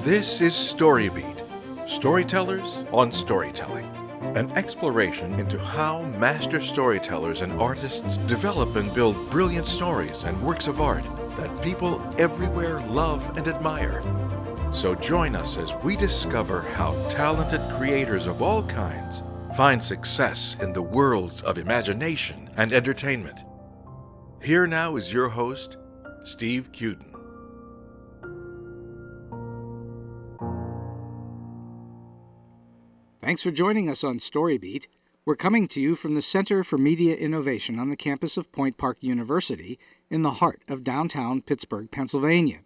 This is StoryBeat, Storytellers on Storytelling, an exploration into how master storytellers and artists develop and build brilliant stories and works of art that people everywhere love and admire. So join us as we discover how talented creators of all kinds find success in the worlds of imagination and entertainment. Here now is your host, Steve Cuden. Thanks for joining us on StoryBeat. We're coming to you from the Center for Media Innovation on the campus of Point Park University in the heart of downtown Pittsburgh, Pennsylvania.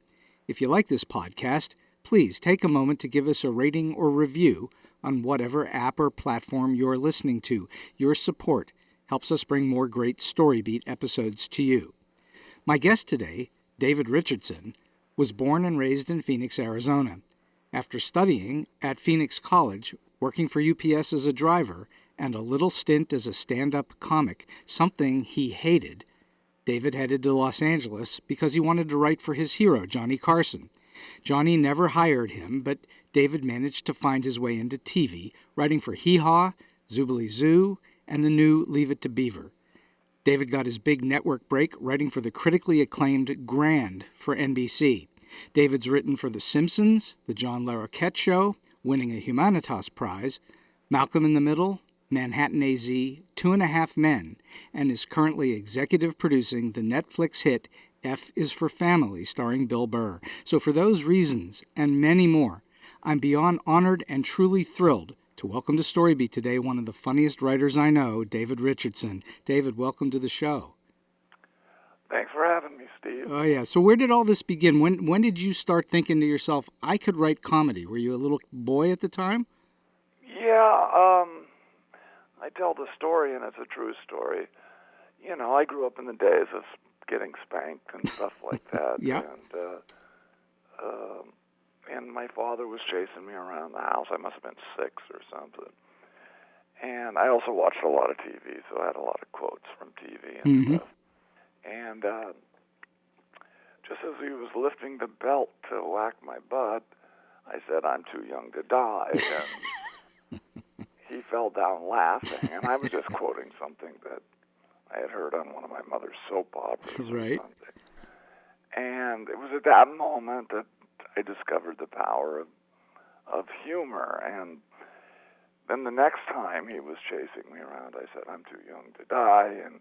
If you like this podcast, please take a moment to give us a rating or review on whatever app or platform you're listening to. Your support helps us bring more great StoryBeat episodes to you. My guest today, David Richardson, was born and raised in Phoenix, Arizona. After studying at Phoenix College, working for UPS as a driver, and a little stint as a stand-up comic, something he hated, David headed to Los Angeles because he wanted to write for his hero, Johnny Carson. Johnny never hired him, but David managed to find his way into TV, writing for Hee Haw, Zoobilee Zoo, and the new Leave It to Beaver. David got his big network break writing for the critically acclaimed Grand for NBC. David's written for The Simpsons, The John Larroquette Show, winning a Humanitas prize, Malcolm in the Middle, Manhattan AZ, 2.5 Men, and is currently executive producing the Netflix hit F is for Family, starring Bill Burr. So for those reasons, and many more, I'm beyond honored and truly thrilled to welcome to StoryBeat today one of the funniest writers I know, David Richardson. David, welcome to the show. Thanks for having me, Steve. Oh, yeah. So where did all this begin? When did you start thinking to yourself, I could write comedy? Were you a little boy at the time? Yeah, I tell the story, and it's a true story. You know, I grew up in the days of getting spanked and stuff like that. Yeah. And my father was chasing me around the house. I must have been 6 or something. And I also watched a lot of TV, so I had a lot of quotes from TV and stuff. And just as he was lifting the belt to whack my butt, I said, I'm too young to die. And he fell down laughing. And I was just quoting something that I had heard on one of my mother's soap operas. Right. Or something. And it was at that moment that I discovered the power of humor. And then the next time he was chasing me around, I said, I'm too young to die. And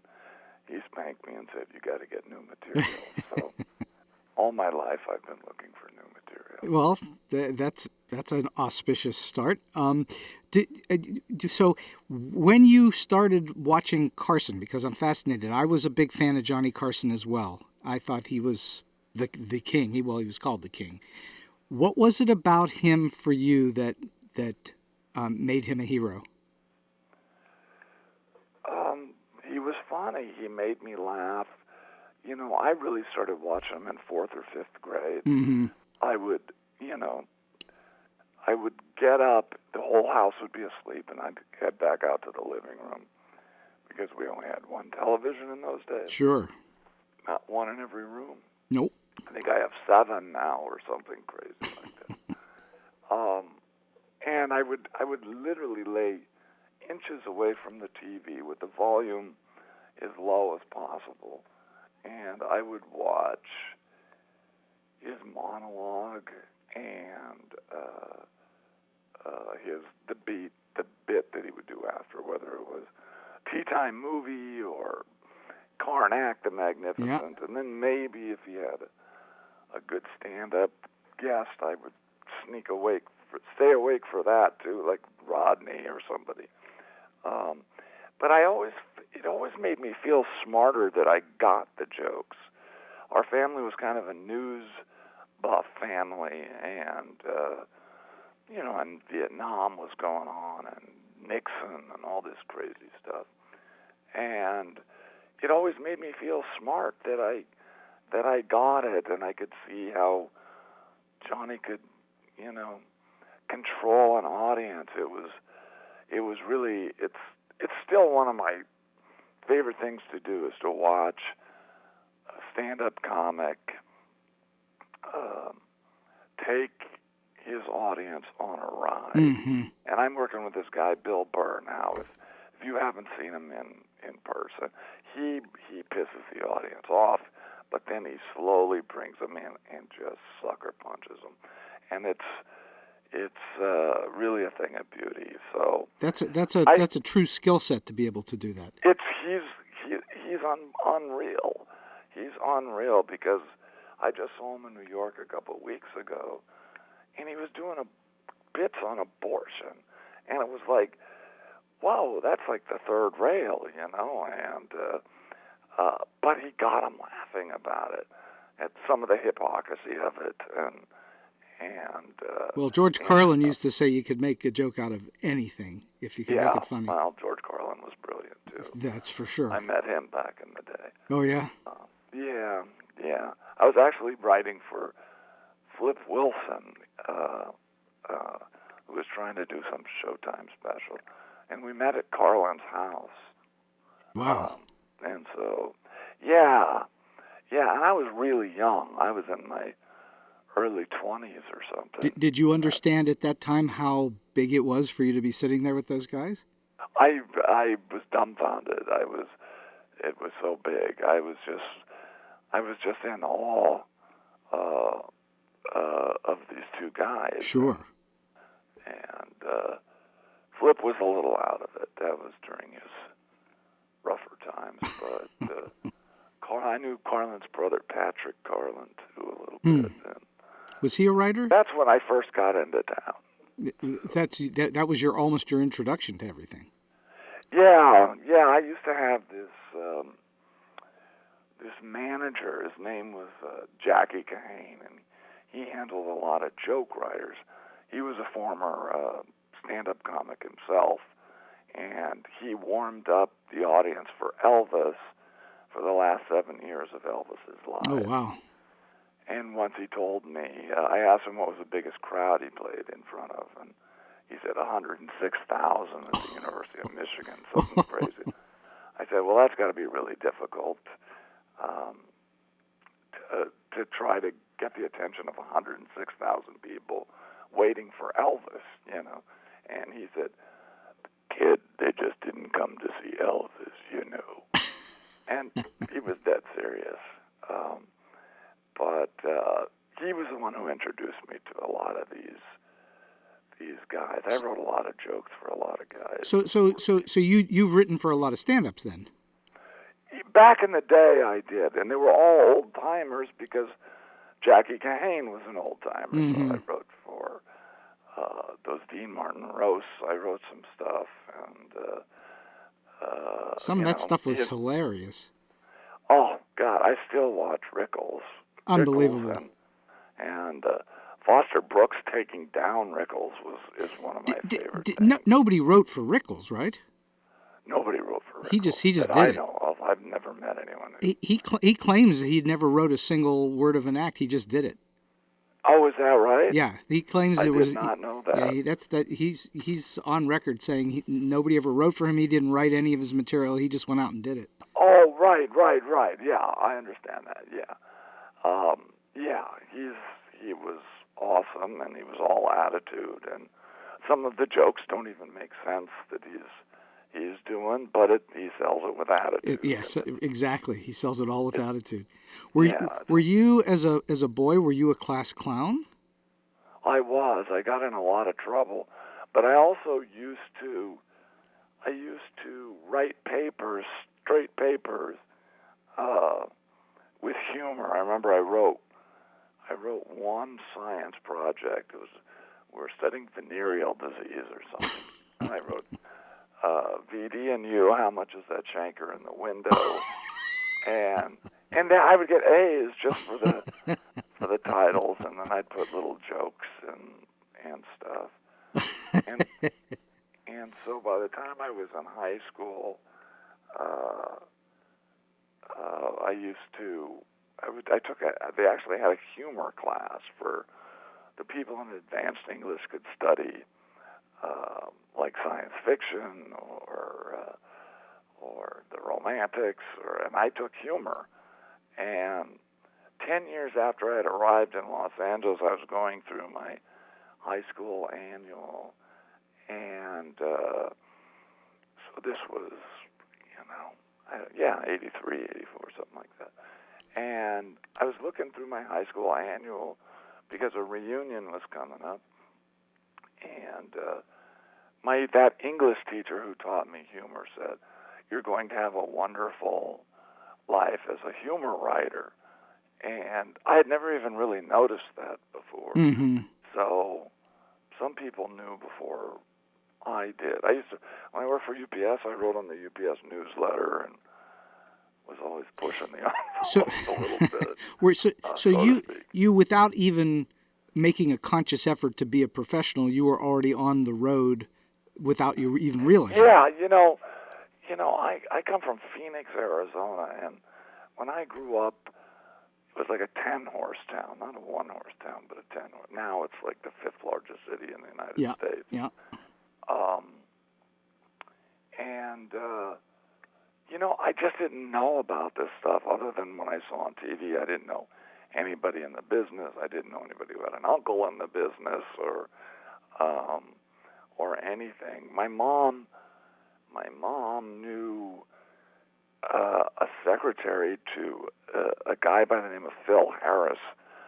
he spanked me and said, you got to get new material. So all my life I've been looking for new material. Well, that's an auspicious start. So when you started watching Carson, because I'm fascinated, I was a big fan of Johnny Carson as well. I thought he was the king. He was called the king. What was it about him for you that made him a hero? He was funny. He made me laugh. You know, I really started watching him in 4th or 5th grade. Mm-hmm. I would get up, the whole house would be asleep, and I'd head back out to the living room because we only had one television in those days. Sure. Not one in every room. Nope. I think I have 7 now or something crazy like that. And I would literally lay inches away from the TV with the volume as low as possible, and I would watch his monologue and the bit that he would do after, whether it was Tea Time Movie or Karnak the Magnificent, yeah. And then maybe if he had a good stand-up guest, I would stay awake for that too, like Rodney or somebody. But it always made me feel smarter that I got the jokes. Our family was kind of a news buff family, and and Vietnam was going on, and Nixon, and all this crazy stuff. And it always made me feel smart that I got it, and I could see how Johnny could, control an audience. It was really, it's still one of my favorite things to do is to watch a stand-up comic take his audience on a ride. Mm-hmm. And I'm working with this guy, Bill Burr, now. If you haven't seen him in person, he pisses the audience off, but then he slowly brings them in and just sucker punches them. And it's really a thing of beauty. So that's a true skill set to be able to do that. He's unreal. He's unreal because I just saw him in New York a couple of weeks ago, and he was doing bits on abortion, and it was like, whoa, that's like the third rail, and but he got him laughing about it, at some of the hypocrisy of it, and well, George Carlin used to say you could make a joke out of anything if you could make it funny. Well, George Carlin was brilliant too. That's for sure. I met him back in the day. Oh yeah. Yeah. I was actually writing for Flip Wilson, who was trying to do some Showtime special, and we met at Carlin's house. Wow. And so, yeah, and I was really young. I was in my early 20s or something. Did you understand at that time how big it was for you to be sitting there with those guys? I was dumbfounded. It was so big. I was just in awe of these two guys. Sure. And Flip was a little out of it. That was during his rougher times. But I knew Carlin's brother, Patrick Carlin, too, a little bit. And was he a writer? that's when I first got into town. That was almost your introduction to everything. Yeah. I used to have this manager. His name was Jackie Kahane, and he handled a lot of joke writers. He was a former stand-up comic himself, and he warmed up the audience for Elvis for the last 7 years of Elvis's life. Oh, wow. And once he told me, I asked him what was the biggest crowd he played in front of, and he said 106,000 at the University of Michigan, something crazy. I said, well, that's got to be really difficult to try to get the attention of 106,000 people waiting for Elvis, And he said, kid, they just didn't come to see Elvis, And he was dead serious. But he was the one who introduced me to a lot of these guys. I wrote a lot of jokes for a lot of guys. So you've written for a lot of stand-ups then? Back in the day, I did, and they were all old timers because Jackie Kahane was an old timer. Mm-hmm. So I wrote for those Dean Martin roasts. I wrote some stuff, and some of that stuff was hilarious. Oh God, I still watch Rickles. Unbelievable. And Foster Brooks taking down Rickles is one of my favorite things. Nobody wrote for Rickles, right? Nobody wrote for Rickles. He just that did I it. know of. I've never met anyone. He claims that he never wrote a single word of an act. He just did it. Oh, is that right? Yeah, he claims I there was. did not know that. Yeah, he's on record saying nobody ever wrote for him. He didn't write any of his material. He just went out and did it. Oh, right. Yeah, I understand that. Yeah, he was awesome, and he was all attitude, and some of the jokes don't even make sense that he's doing, but he sells it with attitude. Yes, exactly. He sells it all with attitude. Were you as a boy? Were you a class clown? I was. I got in a lot of trouble, but I also used to write papers, straight papers, with humor. I remember I wrote one science project. We were studying venereal disease or something, and I wrote. VD and you, how much is that chancre in the window? and then I would get A's just for the titles, and then I'd put little jokes and stuff. And so by the time I was in high school, they actually had a humor class for the people in advanced English could study. Like science fiction or the romantics, and I took humor. And 10 years after I had arrived in Los Angeles, I was going through my high school annual, and so this was, 83, 84, something like that. And I was looking through my high school annual because a reunion was coming up, and that English teacher who taught me humor said, "You're going to have a wonderful life as a humor writer." And I had never even really noticed that before. Mm-hmm. So some people knew before I did. When I worked for UPS, I wrote on the UPS newsletter and was always pushing the envelope a little bit. So you, without even making a conscious effort to be a professional, you were already on the road without you even realizing. Yeah, I come from Phoenix, Arizona, and when I grew up, it was like a 10-horse town, not a 1-horse town, but a 10-horse. Now it's like the 5th largest city in the United States. Yeah. I just didn't know about this stuff other than when I saw on TV. I didn't know anybody in the business. I didn't know anybody who had an uncle in the business or anything. My mom knew a secretary to a guy by the name of Phil Harris,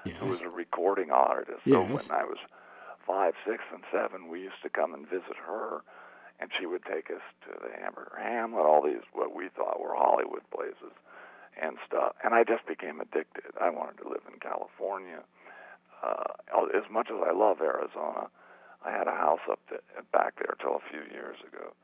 who was a recording artist. So when I was 5, 6, and 7, we used to come and visit her, and she would take us to the Hamburger Hamlet, all these what we thought were Hollywood places and stuff. And I just became addicted. I wanted to live in California. As much as I love Arizona, I had a house back there till a few years ago.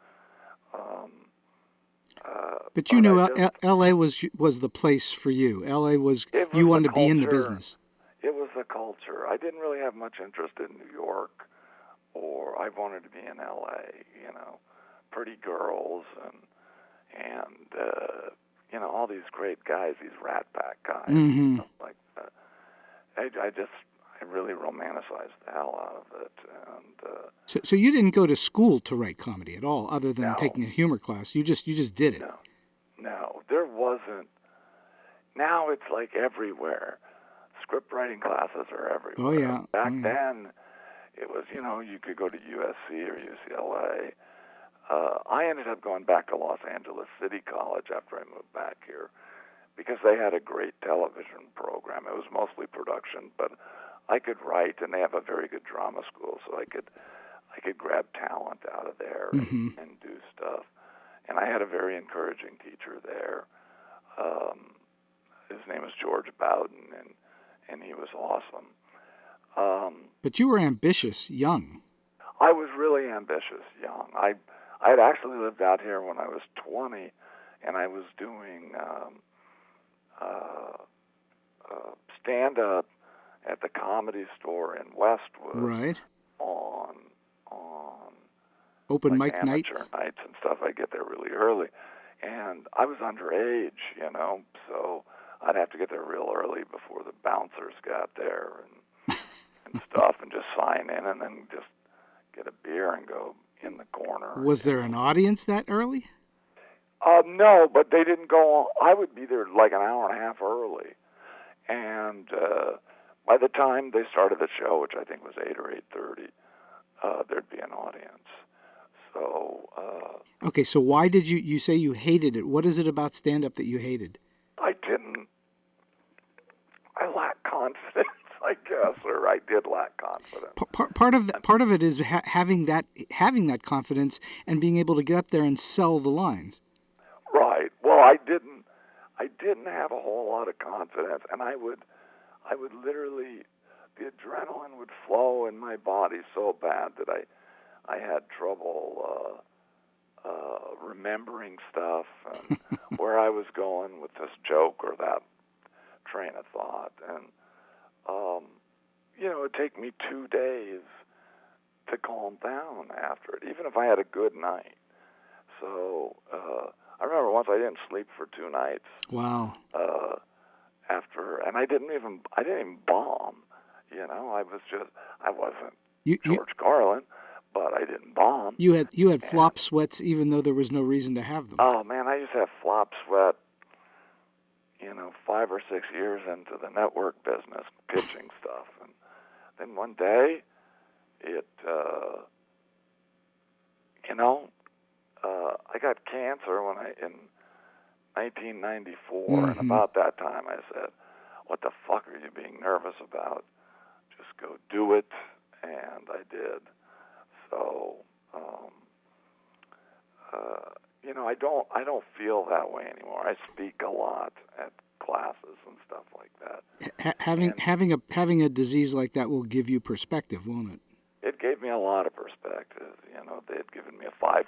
But you knew L.A. was the place for you. L.A. was you wanted to be in the business. It was the culture. I didn't really have much interest in New York, or I wanted to be in L.A. Pretty girls and all these great guys, these Rat Pack guys, stuff like that. I really romanticized the hell out of it. And so you didn't go to school to write comedy at all, other than taking a humor class. You just did it. No, there wasn't. Now it's like everywhere. Script writing classes are everywhere. Oh yeah. Back then, it was you could go to USC or UCLA. I ended up going back to Los Angeles City College after I moved back here because they had a great television program. It was mostly production, but I could write, and they have a very good drama school, so I could grab talent out of there and do stuff. And I had a very encouraging teacher there. His name was George Bowden, and he was awesome. But you were ambitious young. I was really ambitious young. I had actually lived out here when I was 20, and I was doing stand-up at the Comedy Store in Westwood. Right. On open like mic amateur nights and stuff. I get there really early, and I was underage, so I'd have to get there real early before the bouncers got there and stuff, and just sign in, and then just get a beer and go in the corner. Was there an audience that early? No, but they didn't go on. I would be there like an hour and a half early, and by the time they started the show, which I think was 8 or 8:30, there'd be an audience. So. Okay, so why did you say you hated it? What is it about stand-up that you hated? I didn't. I lack confidence, I guess, or I did lack confidence. Part of it is having that confidence and being able to get up there and sell the lines. Right. Well, I didn't have a whole lot of confidence, and I would literally, the adrenaline would flow in my body so bad that I had trouble remembering stuff and where I was going with this joke or that train of thought. And, it'd take me 2 days to calm down after it, even if I had a good night. So I remember once I didn't sleep for 2 nights. Wow. And I didn't even bomb. I wasn't George Carlin, but I didn't bomb. You had flop sweats even though there was no reason to have them. Oh man, I used to have flop sweat. 5 or 6 years into the network business, pitching stuff, and then one day, it, you know, I got cancer in 1994, and about that time I said, what the fuck are you being nervous about? Just go do it, and I did. So, you know, I don't feel that way anymore. I speak a lot at classes and stuff like that. Having a disease like that will give you perspective, won't it? It gave me a lot of perspective. You know, they had given me a 5%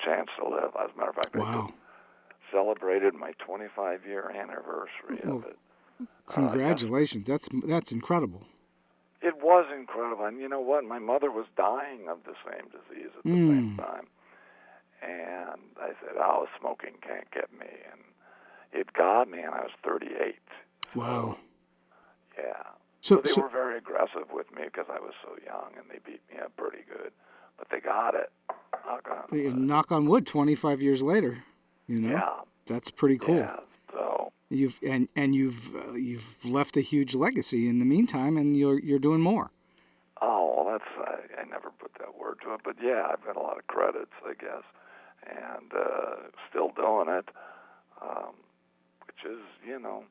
chance to live. As a matter of fact, wow. I celebrated my 25-year anniversary of it. Congratulations. That's incredible. It was incredible. And you know what? My mother was dying of the same disease at the same time. And I said, oh, smoking can't get me. And it got me, and I was 38. Wow. So, yeah. So they were very aggressive with me because I was so young, and they beat me up pretty good. But they got it. Knock on wood, 25 years later. You know? Yeah. That's pretty cool. Yeah. So you've left a huge legacy in the meantime, and you're doing more. Oh, well, I never put that word to it, but yeah, I've got a lot of credits, I guess, and still doing it, which is, you know,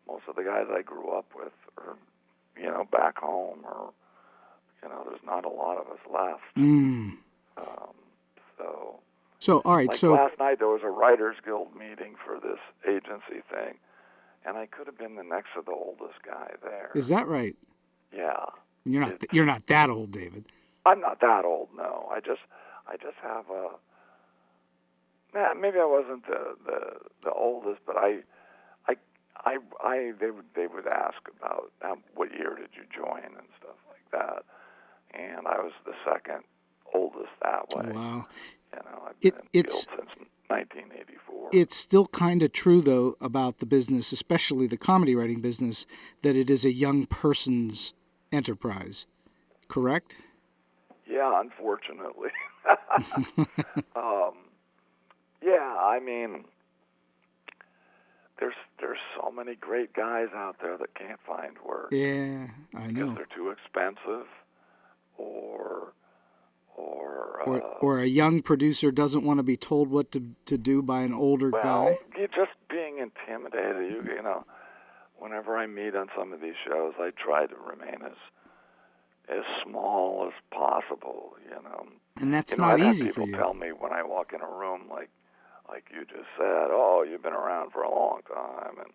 most of the guys I grew up with are, you know, back home, or, you know, there's not a lot of us left. So all right. Like so last night there was a Writers Guild meeting for this agency thing, and I could have been the next to the oldest guy there. Is that right? Yeah. You're not that old, David. I'm not that old, no. I just have a. Maybe I wasn't the oldest, but they would ask about what year did you join and stuff like that, and I was the second oldest that way. Wow. You know, I've been in the field since 1984. It's still kind of true, though, about the business, especially the comedy writing business, that it is a young person's enterprise. Correct? Yeah, unfortunately. Yeah, I mean, there's so many great guys out there that can't find work. Yeah, I know. Because they're too expensive, or a young producer doesn't want to be told what to do by an older guy. Well, you're just being intimidated. You know, whenever I meet on some of these shows, I try to remain as small as possible. You know, and that's not easy for you. People tell me when I walk in a room, like you just said, "Oh, you've been around for a long time," and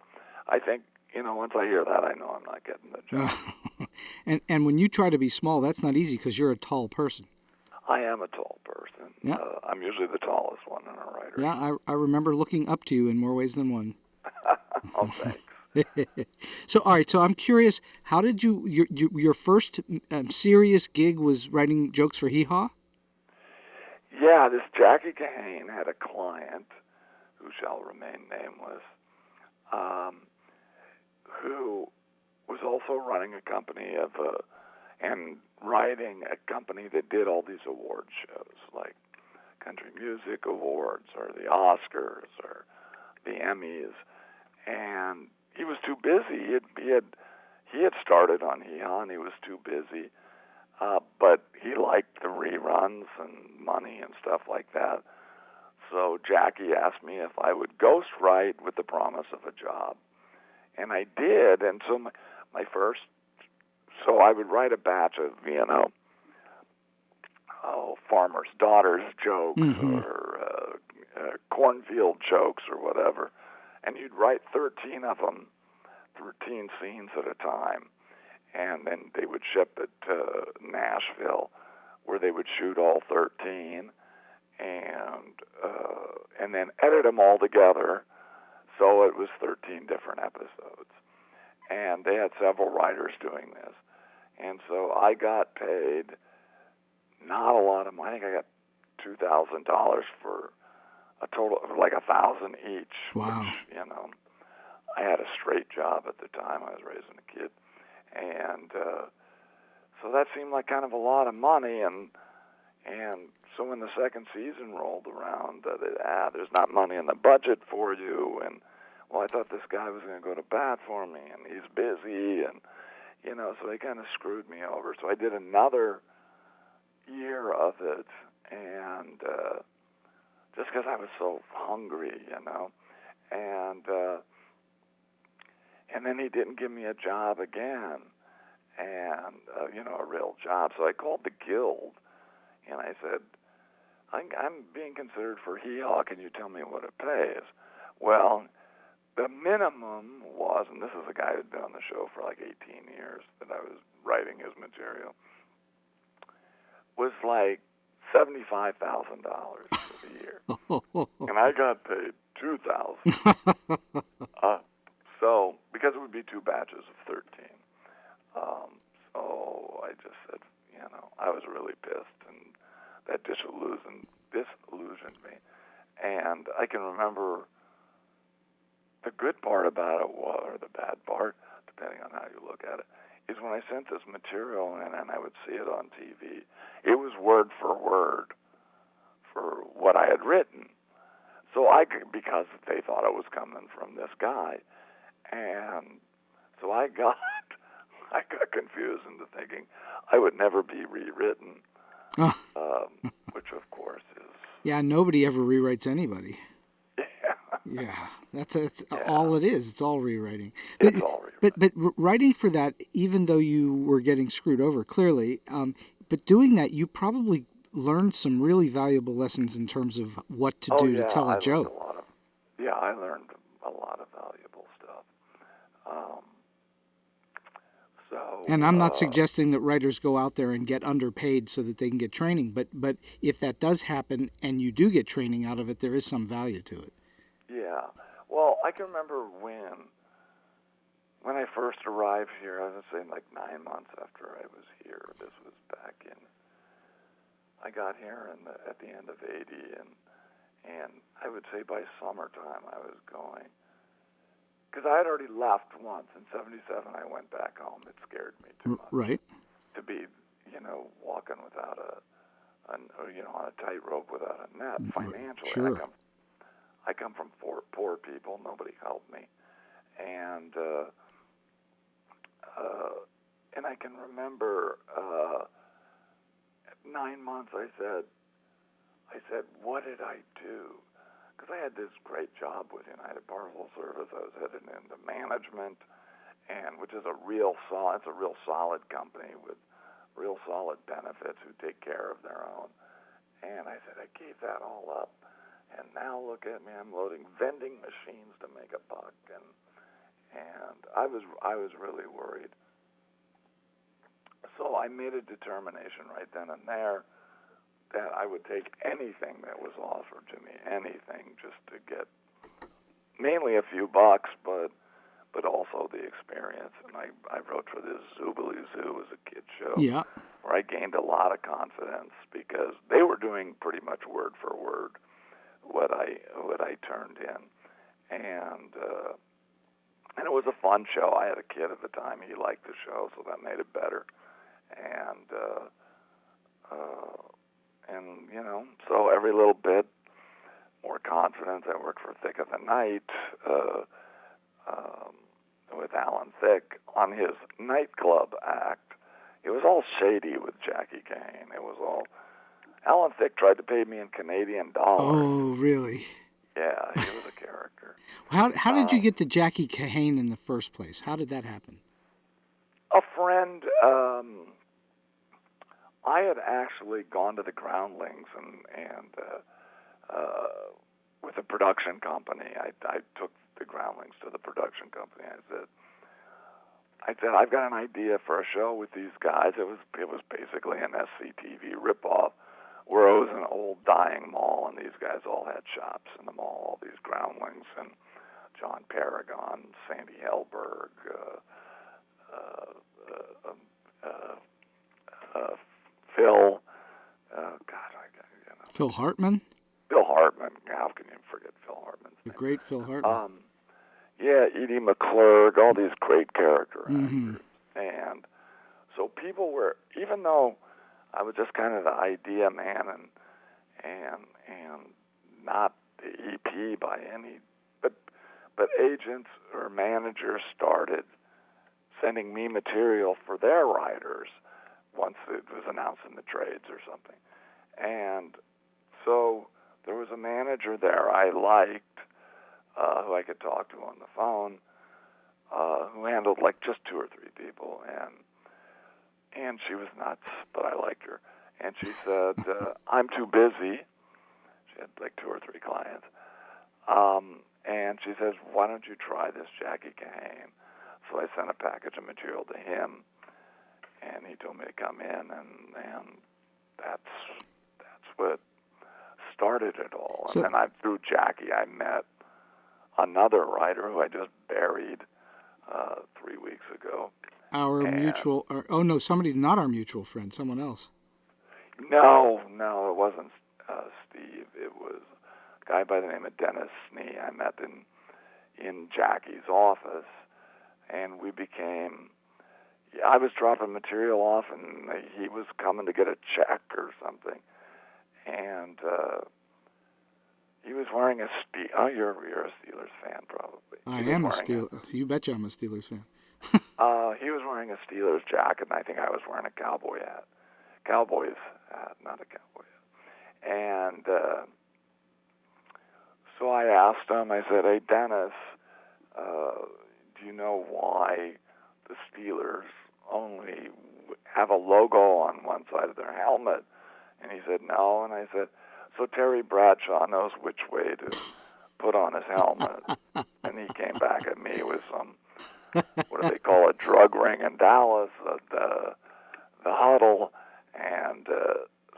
I think, you know, once I hear that, I know I'm not getting the job. And when you try to be small, that's not easy because you're a tall person. I am a tall person. Yeah. I'm usually the tallest one in a writer. Yeah, I remember looking up to you in more ways than one. Oh, thanks. So, all right. So, I'm curious. How did your first serious gig was writing jokes for Hee Haw? Yeah, this Jackie Kahane had a client, who shall remain nameless, who was also running a company and writing a company that did all these award shows, like Country Music Awards or the Oscars or the Emmys, and he was too busy. He had started on Hee Haw, and he was too busy, but he liked the reruns and money and stuff like that. So Jackie asked me if I would ghostwrite with the promise of a job, and I did. And so my first. So I would write a batch of, you know, farmers' daughters jokes or cornfield jokes or whatever, and you'd write 13 of them, 13 scenes at a time, and then they would ship it to Nashville, where they would shoot all 13, and then edit them all together, so it was 13 different episodes. And they had several writers doing this. And so I got paid not a lot of money. I think I got $2,000 for a total of like $1,000 each. Wow. Which, you know, I had a straight job at the time. I was raising a kid. And so that seemed like kind of a lot of money. And so when the second season rolled around, there's not money in the budget for you. And, well, I thought this guy was going to go to bat for me, and he's busy, and So they kind of screwed me over. So I did another year of it, and just because I was so hungry, and then he didn't give me a job again, and a real job. So I called the guild, and I said, I'm being considered for Hee Haw. Can you tell me what it pays? Well, the minimum was, and this is a guy who'd been on the show for like 18 years that I was writing his material, was like $75,000 for the year. And I got paid $2,000. So, because it would be 2 batches of 13. So I just said, I was really pissed, and that disillusioned me. And I can remember the good part about it, or the bad part, depending on how you look at it, is when I sent this material in and I would see it on TV, it was word for word for what I had written. So because they thought it was coming from this guy. And so I got confused into thinking I would never be rewritten, which of course is... Yeah, nobody ever rewrites anybody. Yeah. Yeah, that's all it is. It's all rewriting. It's all rewriting. But writing for that, even though you were getting screwed over, clearly, but doing that, you probably learned some really valuable lessons in terms of what to do to tell a joke. I learned a lot of valuable stuff. And I'm not suggesting that writers go out there and get underpaid so that they can get training, but if that does happen and you do get training out of it, there is some value to it. Yeah. Well, I can remember when I first arrived here, I was saying like 9 months after I was here. This was back in, I got here at the end of 80, and I would say by summertime I was going. Because I had already left once. In 77, I went back home. It scared me too much. Right. To be, walking without on a tightrope without a net financially. Sure. I come from poor people. Nobody helped me. And I can remember at 9 months I said, what did I do? Because I had this great job with United Parcel Service. I was headed into management, which is a real solid company with real solid benefits who take care of their own. And I said, I gave that all up, and now look at me. I'm loading vending machines to make a buck, and I was really worried. So I made a determination right then and there that I would take anything that was offered to me, anything, just to get mainly a few bucks, but also the experience. And I wrote for this Zoobilee Zoo as a kid show, where I gained a lot of confidence because they were doing pretty much word for word what I turned in, and it was a fun show. I had a kid at the time; he liked the show, so that made it better, and so every little bit more confidence. I worked for Thick of the Night with Alan Thicke on his nightclub act. It was all shady with Jackie Kane. It was all... Alan Thicke tried to pay me in Canadian dollars. Oh, really? Yeah, he was a character. How did you get to Jackie Kane in the first place? How did that happen? A friend... I had actually gone to the Groundlings and with a production company. I took the Groundlings to the production company. I said, I've got an idea for a show with these guys. It was basically an SCTV ripoff, where it was an old dying mall, and these guys all had shops in the mall. All these Groundlings and John Paragon, Sandy Helberg, Phil. Phil Hartman? Phil Hartman. How can you forget Phil Hartman's name? The great Phil Hartman. Edie McClurg, all these great character actors. Mm-hmm. And so people were, even though I was just kind of the idea man and not the EP by any, but agents or managers started sending me material for their writers once it was announced in the trades or something. And so there was a manager there I liked, who I could talk to on the phone, who handled like just 2 or 3 people, and she was nuts, but I liked her. And she said, I'm too busy. She had like 2 or 3 clients. And she says, why don't you try this Jackie Kahane? So I sent a package of material to him, and he told me to come in, and that's what started it all. So, and then through Jackie, I met another writer who I just buried 3 weeks ago. Somebody not our mutual friend, someone else. No, it wasn't Steve. It was a guy by the name of Dennis Snee. I met in Jackie's office, and we became. I was dropping material off, and he was coming to get a check or something, and he was wearing a Steelers. Oh, you're a Steelers fan, probably. I am a Steelers. You betcha, I'm a Steelers fan. He was wearing a Steelers jacket, and I think I was wearing a Cowboys hat, not a Cowboy hat. And so I asked him. I said, "Hey, Dennis, do you know why the Steelers only have a logo on one side of their helmet?" And he said, "No." And I said, "So Terry Bradshaw knows which way to put on his helmet." And he came back at me with some, what do they call it, drug ring in Dallas, the huddle. And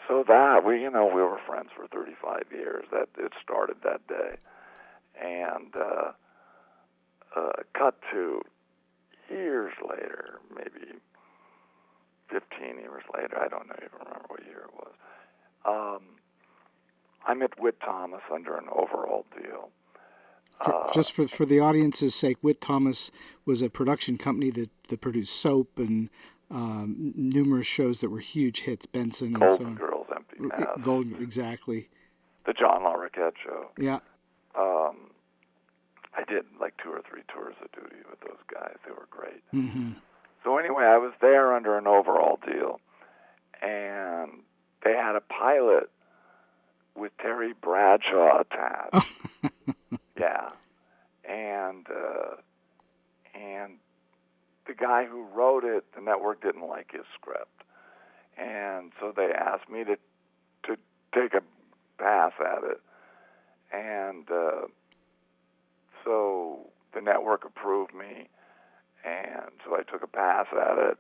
so that, we were friends for 35 years. That it started that day. And cut to years later, maybe 15 years later, I don't even remember what year it was. I met Whit Thomas under an overall deal. Just for the audience's sake, Whit Thomas was a production company that produced Soap and numerous shows that were huge hits, Benson and Golden so on. Girls, Empty Nest. Golden, exactly. The John Larroquette show. Yeah. I did like 2 or 3 tours of duty with those guys. They were great. Mm-hmm. So anyway, I was there under an overall deal, and they had a pilot with Terry Bradshaw attached. Yeah, and the guy who wrote it, the network didn't like his script, and so they asked me to take a pass at it, and so the network approved me, and so I took a pass at it,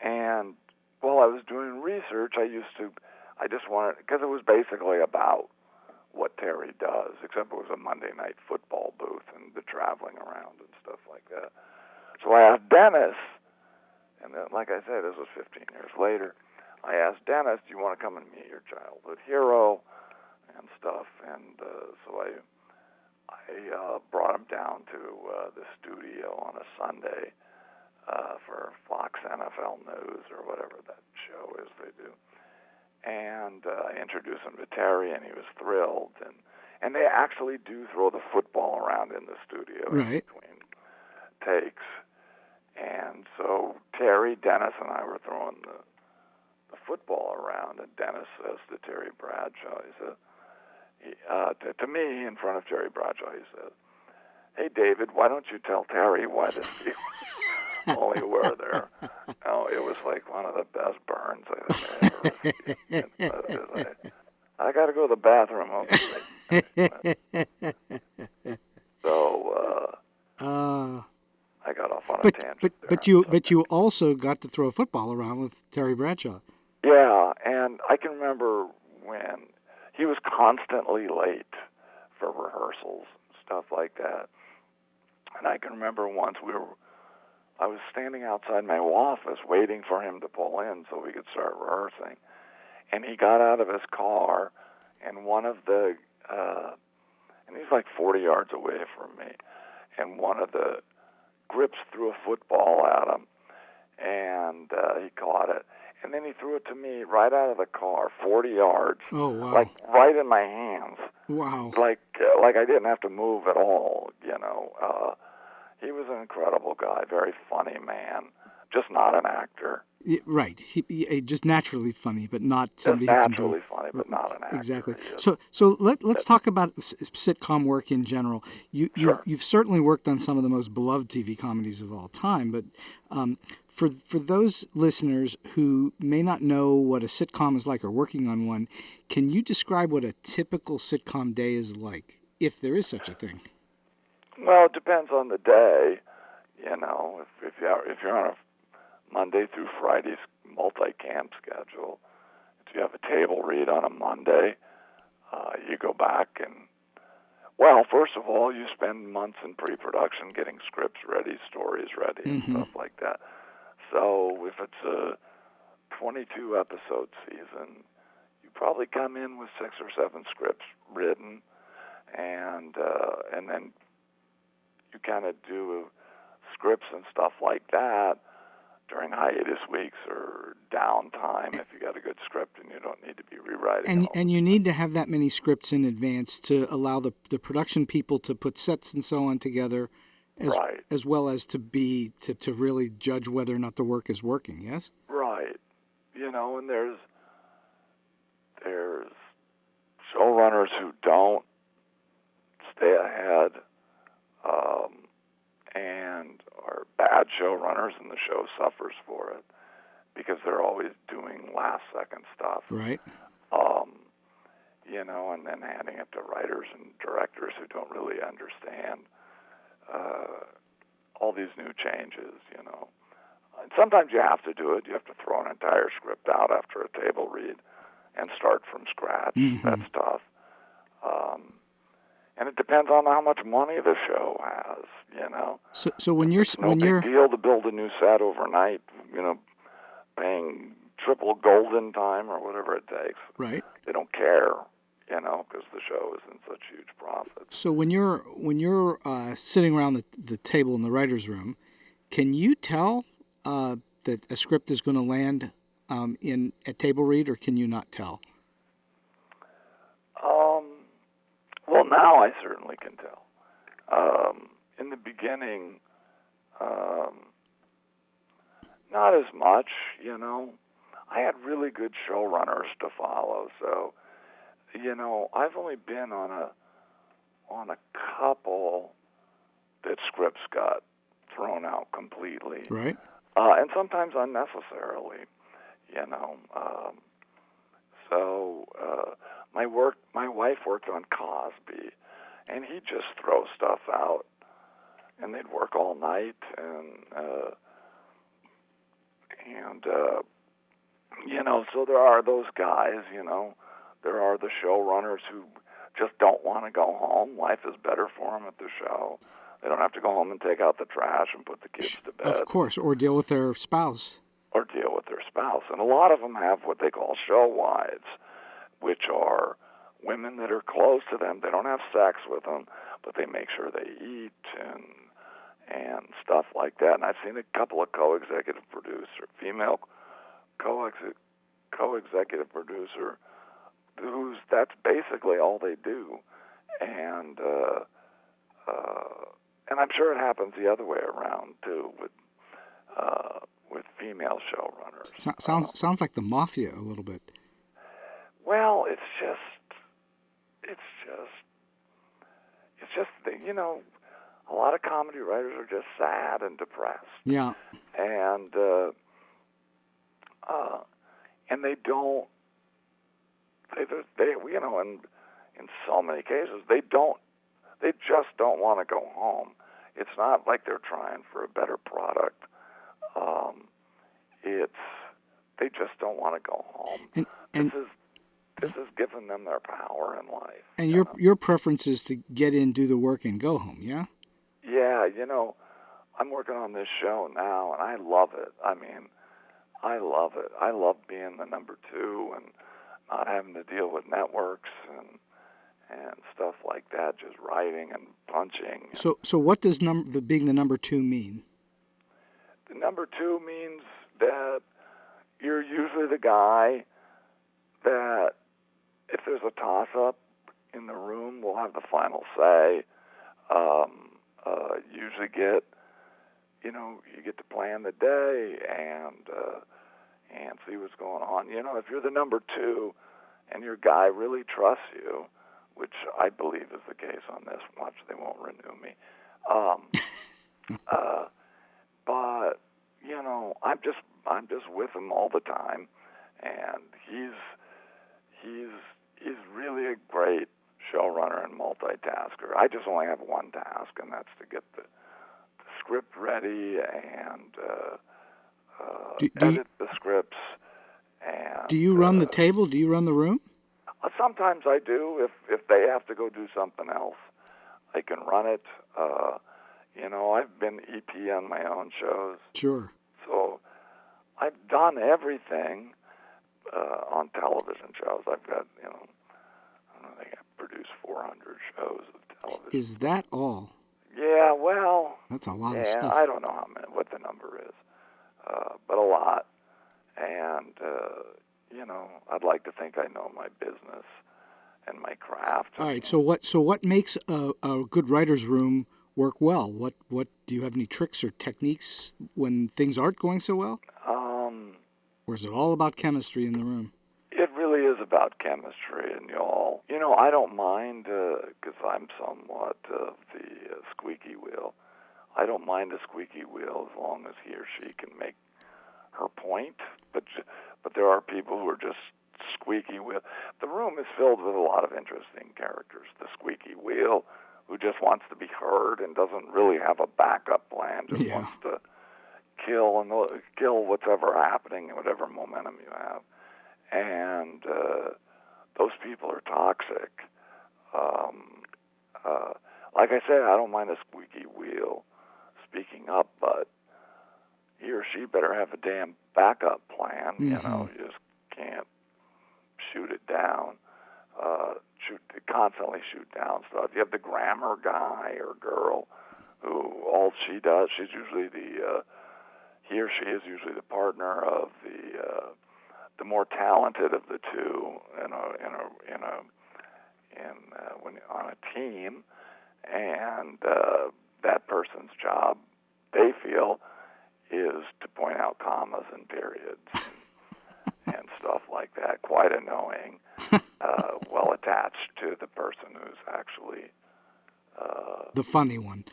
and while I was doing research, I just wanted, because it was basically about what Terry does, except it was a Monday Night Football booth and the traveling around and stuff like that. So I asked Dennis, and then, like I said, this was 15 years later, I asked Dennis, do you want to come and meet your childhood hero and stuff? And so I brought him down to the studio on a Sunday for Fox NFL News or whatever that show is they do. And I introduced him to Terry, and he was thrilled. And they actually do throw the football around in the studio right. in between takes. And so Terry, Dennis, and I were throwing the football around, and Dennis says to Terry Bradshaw, he said, to me in front of Terry Bradshaw, he said, "Hey, David, why don't you tell Terry why the Steelers only were there?" Oh, it was like one of the best burns I think I ever received. I got to go to the bathroom. Okay. So I got off on a tangent. But you also got to throw a football around with Terry Bradshaw. Yeah, and I can remember when he was constantly late for rehearsals and stuff like that. And I can remember once I was standing outside my office waiting for him to pull in so we could start rehearsing. And he got out of his car, and one of the, and he's like 40 yards away from me, and one of the grips threw a football at him, and he caught it. And then he threw it to me right out of the car, 40 yards. Oh, wow. Like right in my hands. Wow. Like I didn't have to move at all, He was an incredible guy, very funny man, just not an actor. Yeah, right. He just naturally funny, but not Just somebody who can do naturally funny, but not an actor. exactly. He is. So let's talk about sitcom work in general. Sure. You've certainly worked on some of the most beloved TV comedies of all time, but for those listeners who may not know what a sitcom is like or working on one, can you describe what a typical sitcom day is like, if there is such a thing? Well, it depends on the day. You know, if you're on a Monday through Friday multi-cam schedule, if you have a table read on a Monday, you go back and, well, first of all, you spend months in pre-production getting scripts ready, stories ready, and stuff like that. So if it's a 22-episode season, you probably come in with 6 or 7 scripts written, and then you kind of do scripts and stuff like that during hiatus weeks or downtime if you got a good script and you don't need to be rewriting. And you need to have that many scripts in advance to allow the production people to put sets and so on together, as well as to really judge whether or not the work is working. Yes. Right. You know, and there's showrunners who don't stay ahead, and are bad showrunners, and the show suffers for it because they're always doing last-second stuff. Right. You know, and then handing it to writers and directors who don't really understand all these new changes, you know. And sometimes you have to do it. You have to throw an entire script out after a table read and start from scratch. That's tough. And it depends on how much money the show has, you know. So when you're no big deal to build a new set overnight, you know, paying triple golden time or whatever it takes. Right. They don't care, you know, because the show is in such huge profits. So when you're sitting around the table in the writer's room, can you tell that a script is going to land in a table read, or can you not tell? Well, now I certainly can tell. In the beginning, not as much, you know. I had really good showrunners to follow, so, you know, I've only been on a couple that scripts got thrown out completely. Right. And sometimes unnecessarily, you know. My wife worked on Cosby, and he'd just throw stuff out, and they'd work all night, and you know, so there are those guys, you know. There are the showrunners who just don't want to go home. Life is better for them at the show. They don't have to go home and take out the trash and put the kids to bed. Of course, or deal with their spouse. Or deal with their spouse. And a lot of them have what they call show wives, which are women that are close to them. They don't have sex with them, but they make sure they eat and stuff like that. And I've seen a couple of co-executive producer, female co-executive producer, that's basically all they do. And I'm sure it happens the other way around too with female showrunners. Sounds like the mafia a little bit. Well, it's just you know, a lot of comedy writers are just sad and depressed. Yeah. And they don't. They you know, in so many cases they just don't want to go home. It's not like they're trying for a better product. They just don't want to go home. And this has given them their power in life. And your preference is to get in, do the work, and go home, yeah? Yeah, you know, I'm working on this show now, and I love it. I mean, I love it. I love being the number 2 and not having to deal with networks and stuff like that, just writing and punching. So what does being the number 2 mean? The number 2 means that you're usually the guy that, if there's a toss-up in the room, will have the final say. usually get, you get to plan the day and see what's going on. If you're the number 2 and your guy really trusts you, which I believe is the case on this. Watch, they won't renew me. But I'm just with him all the time, and he's really a great showrunner and multitasker. I just only have one task, and that's to get the script ready and edit the scripts. And do you run the table? Do you run the room? Sometimes I do. If they have to go do something else, I can run it. I've been EP on my own shows. Sure. So I've done everything on television shows. I've got, I think I've produced 400 shows of television. Is that all? Yeah, well. That's a lot of stuff. I don't know what the number is, but a lot. And, I'd like to think I know my business and my craft. All right. So what makes a good writer's room work well? What do you have any tricks or techniques when things aren't going so well? Or is it all about chemistry in the room? It really is about chemistry, and y'all. I don't mind because I'm somewhat of the squeaky wheel. I don't mind a squeaky wheel as long as he or she can make her point. But there are people who are just squeaky wheel. The room is filled with a lot of interesting characters. The squeaky wheel, who just wants to be heard and doesn't really have a backup plan, just wants to kill what's ever happening and whatever momentum you have. And those people are toxic. Like I said, I don't mind a squeaky wheel speaking up, but he or she better have a damn backup plan. Mm-hmm. You just can't shoot it down. Constantly shoot down stuff. You have the grammar guy or girl who all she does, she's usually he or she is usually the partner of the more talented of the two when on a team, and that person's job, they feel, is to point out commas and periods and stuff like that. Quite annoying. Well attached to the person who's actually the funny one.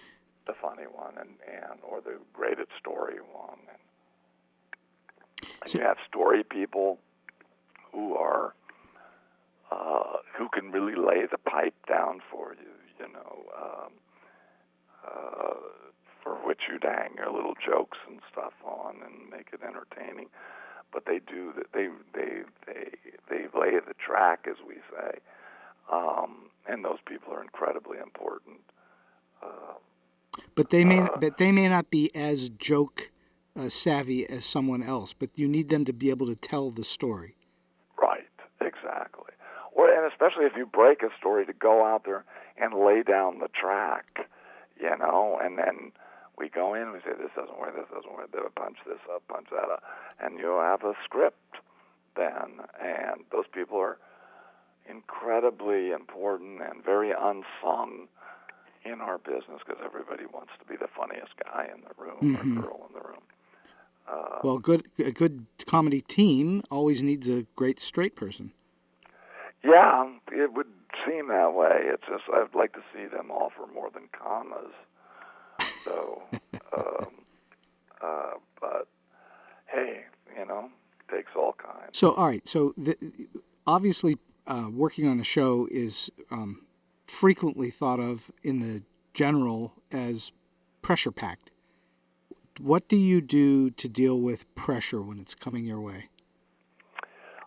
The funny one, and or the great at story one. And you have story people who are who can really lay the pipe down for you, for which you'd hang your little jokes and stuff on and make it entertaining. But they do that. They lay the track, as we say, and those people are incredibly important. But they may not be as joke savvy as someone else. But you need them to be able to tell the story. Right. Exactly. And especially if you break a story, to go out there and lay down the track, and then we go in and we say, this doesn't work, punch this up, punch that up, and you have a script then. And those people are incredibly important and very unsung in our business because everybody wants to be the funniest guy in the room or girl in the room. Well, a good comedy team always needs a great straight person. Yeah, it would seem that way. It's just I'd like to see them offer more than commas. So, but hey, takes all kinds. So, all right. So, obviously, working on a show is frequently thought of in the general as pressure-packed. What do you do to deal with pressure when it's coming your way?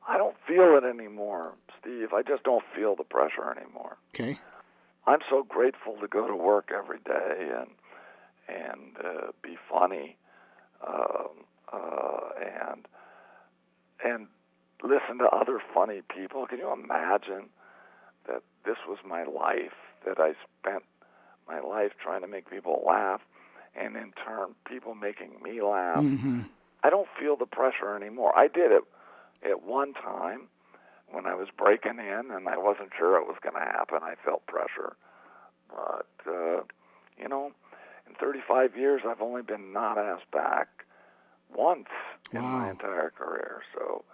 I don't feel it anymore, Steve. I just don't feel the pressure anymore. Okay. I'm so grateful to go to work every day and be funny, and listen to other funny people. Can you imagine that this was my life, that I spent my life trying to make people laugh, and in turn, people making me laugh? Mm-hmm. I don't feel the pressure anymore. I did it at one time when I was breaking in, and I wasn't sure it was going to happen. I felt pressure. But, in 35 years, I've only been not asked back once in my entire career. So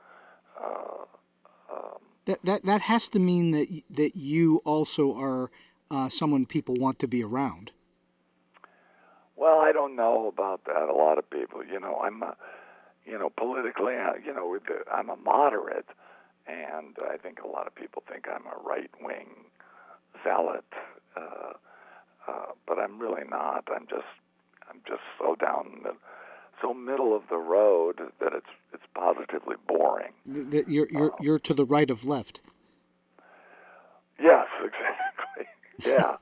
that has to mean that you also are someone people want to be around. well, I don't know about that. A lot of people, I'm politically, I'm a moderate, and I think a lot of people think I'm a right-wing zealot, but I'm really not. I'm just so so middle of the road that it's positively boring. That you're to the right of left. Yes, exactly. Yeah.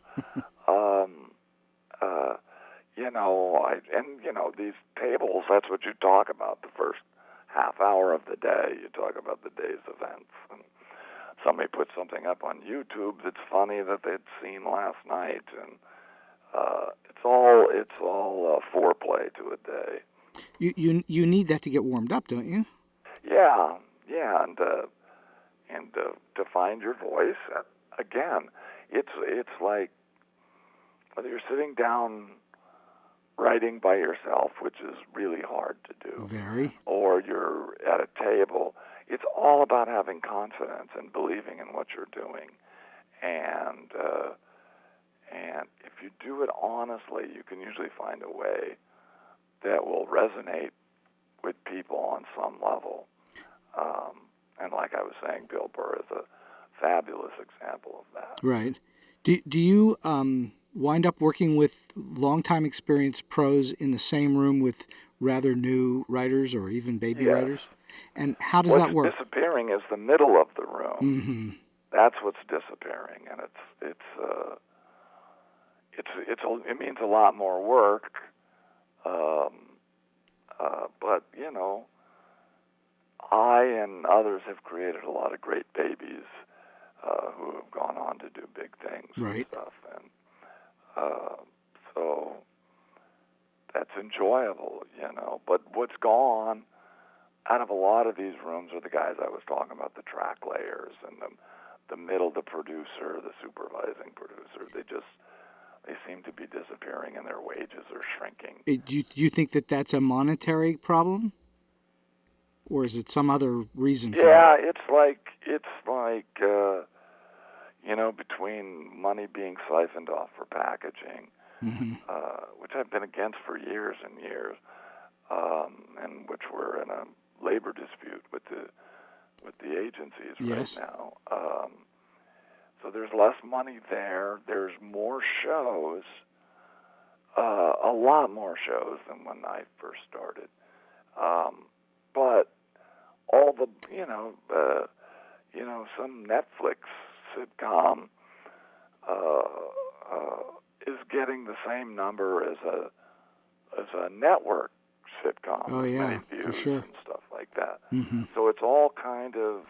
These tables, that's what you talk about the first half hour of the day. You talk about the day's events. And somebody puts something up on YouTube that's funny that they'd seen last night. And it's all foreplay to a day. You need that to get warmed up, don't you? Yeah, and to find your voice. Again, it's like whether you're sitting down writing by yourself, which is really hard to do, very, or you're at a table. It's all about having confidence and believing in what you're doing, and if you do it honestly, you can usually find a way that will resonate with people on some level. And like I was saying, Bill Burr is a fabulous example of that. Right. Do you wind up working with longtime experienced pros in the same room with rather new writers or even baby writers? And how does that work? What's disappearing is the middle of the room. Mm-hmm. That's what's disappearing, and it means a lot more work. But I and others have created a lot of great babies who have gone on to do big things and stuff, and so that's enjoyable, But what's gone out of a lot of these rooms are the guys I was talking about, the track layers and the middle, the producer, the supervising producer. They seem to be disappearing, and their wages are shrinking. Do you think that that's a monetary problem, or is it some other reason? Yeah, it's like between money being siphoned off for packaging, which I've been against for years and years, and which we're in a labor dispute with the agencies right now. So there's less money there. There's more shows, a lot more shows than when I first started. But all the, some Netflix sitcom is getting the same number as a network sitcom. Oh yeah, many views for sure. And stuff like that. Mm-hmm. So it's all kind of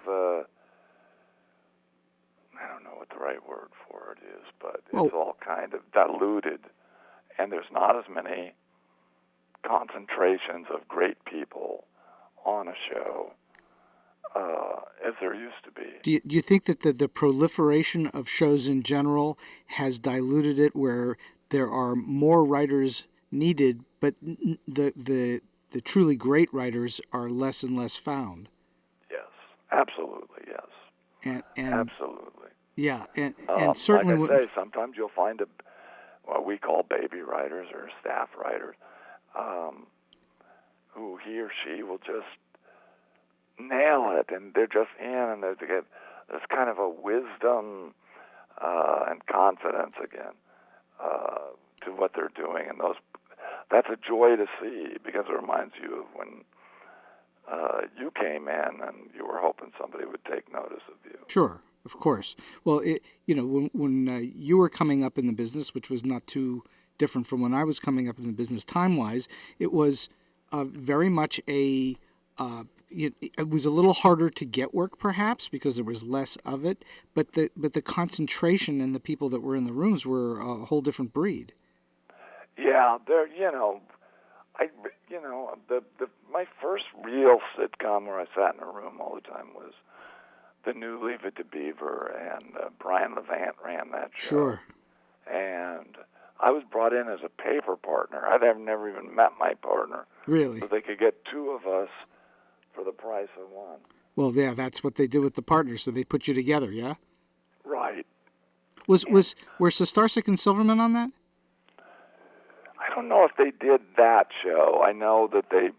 I don't know what the right word for it is, but it's all kind of diluted, and there's not as many concentrations of great people on a show as there used to be. Do you think that the proliferation of shows in general has diluted it, where there are more writers needed, but the truly great writers are less and less found? Yes, absolutely, yes. And absolutely. Yeah, and certainly... Like I say, sometimes you'll find what we call baby writers or staff writers, who he or she will just nail it, and they're just in, and there's kind of a wisdom and confidence again to what they're doing, and that's a joy to see, because it reminds you of when you came in and you were hoping somebody would take notice of you. Sure, of course. Well, when you were coming up in the business, which was not too different from when I was coming up in the business time-wise, it was very much it was a little harder to get work, perhaps, because there was less of it. But the concentration and the people that were in the rooms were a whole different breed. Yeah, my first real sitcom where I sat in a room all the time was the new Leave It to Beaver, and Brian Levant ran that show. Sure. And I was brought in as a paper partner. I'd have never even met my partner. Really? So they could get two of us for the price of one. Well, yeah, that's what they did with the partners. So they put you together, yeah? Right. Were Sestarsik and Silverman on that? I don't know if they did that show. I know that they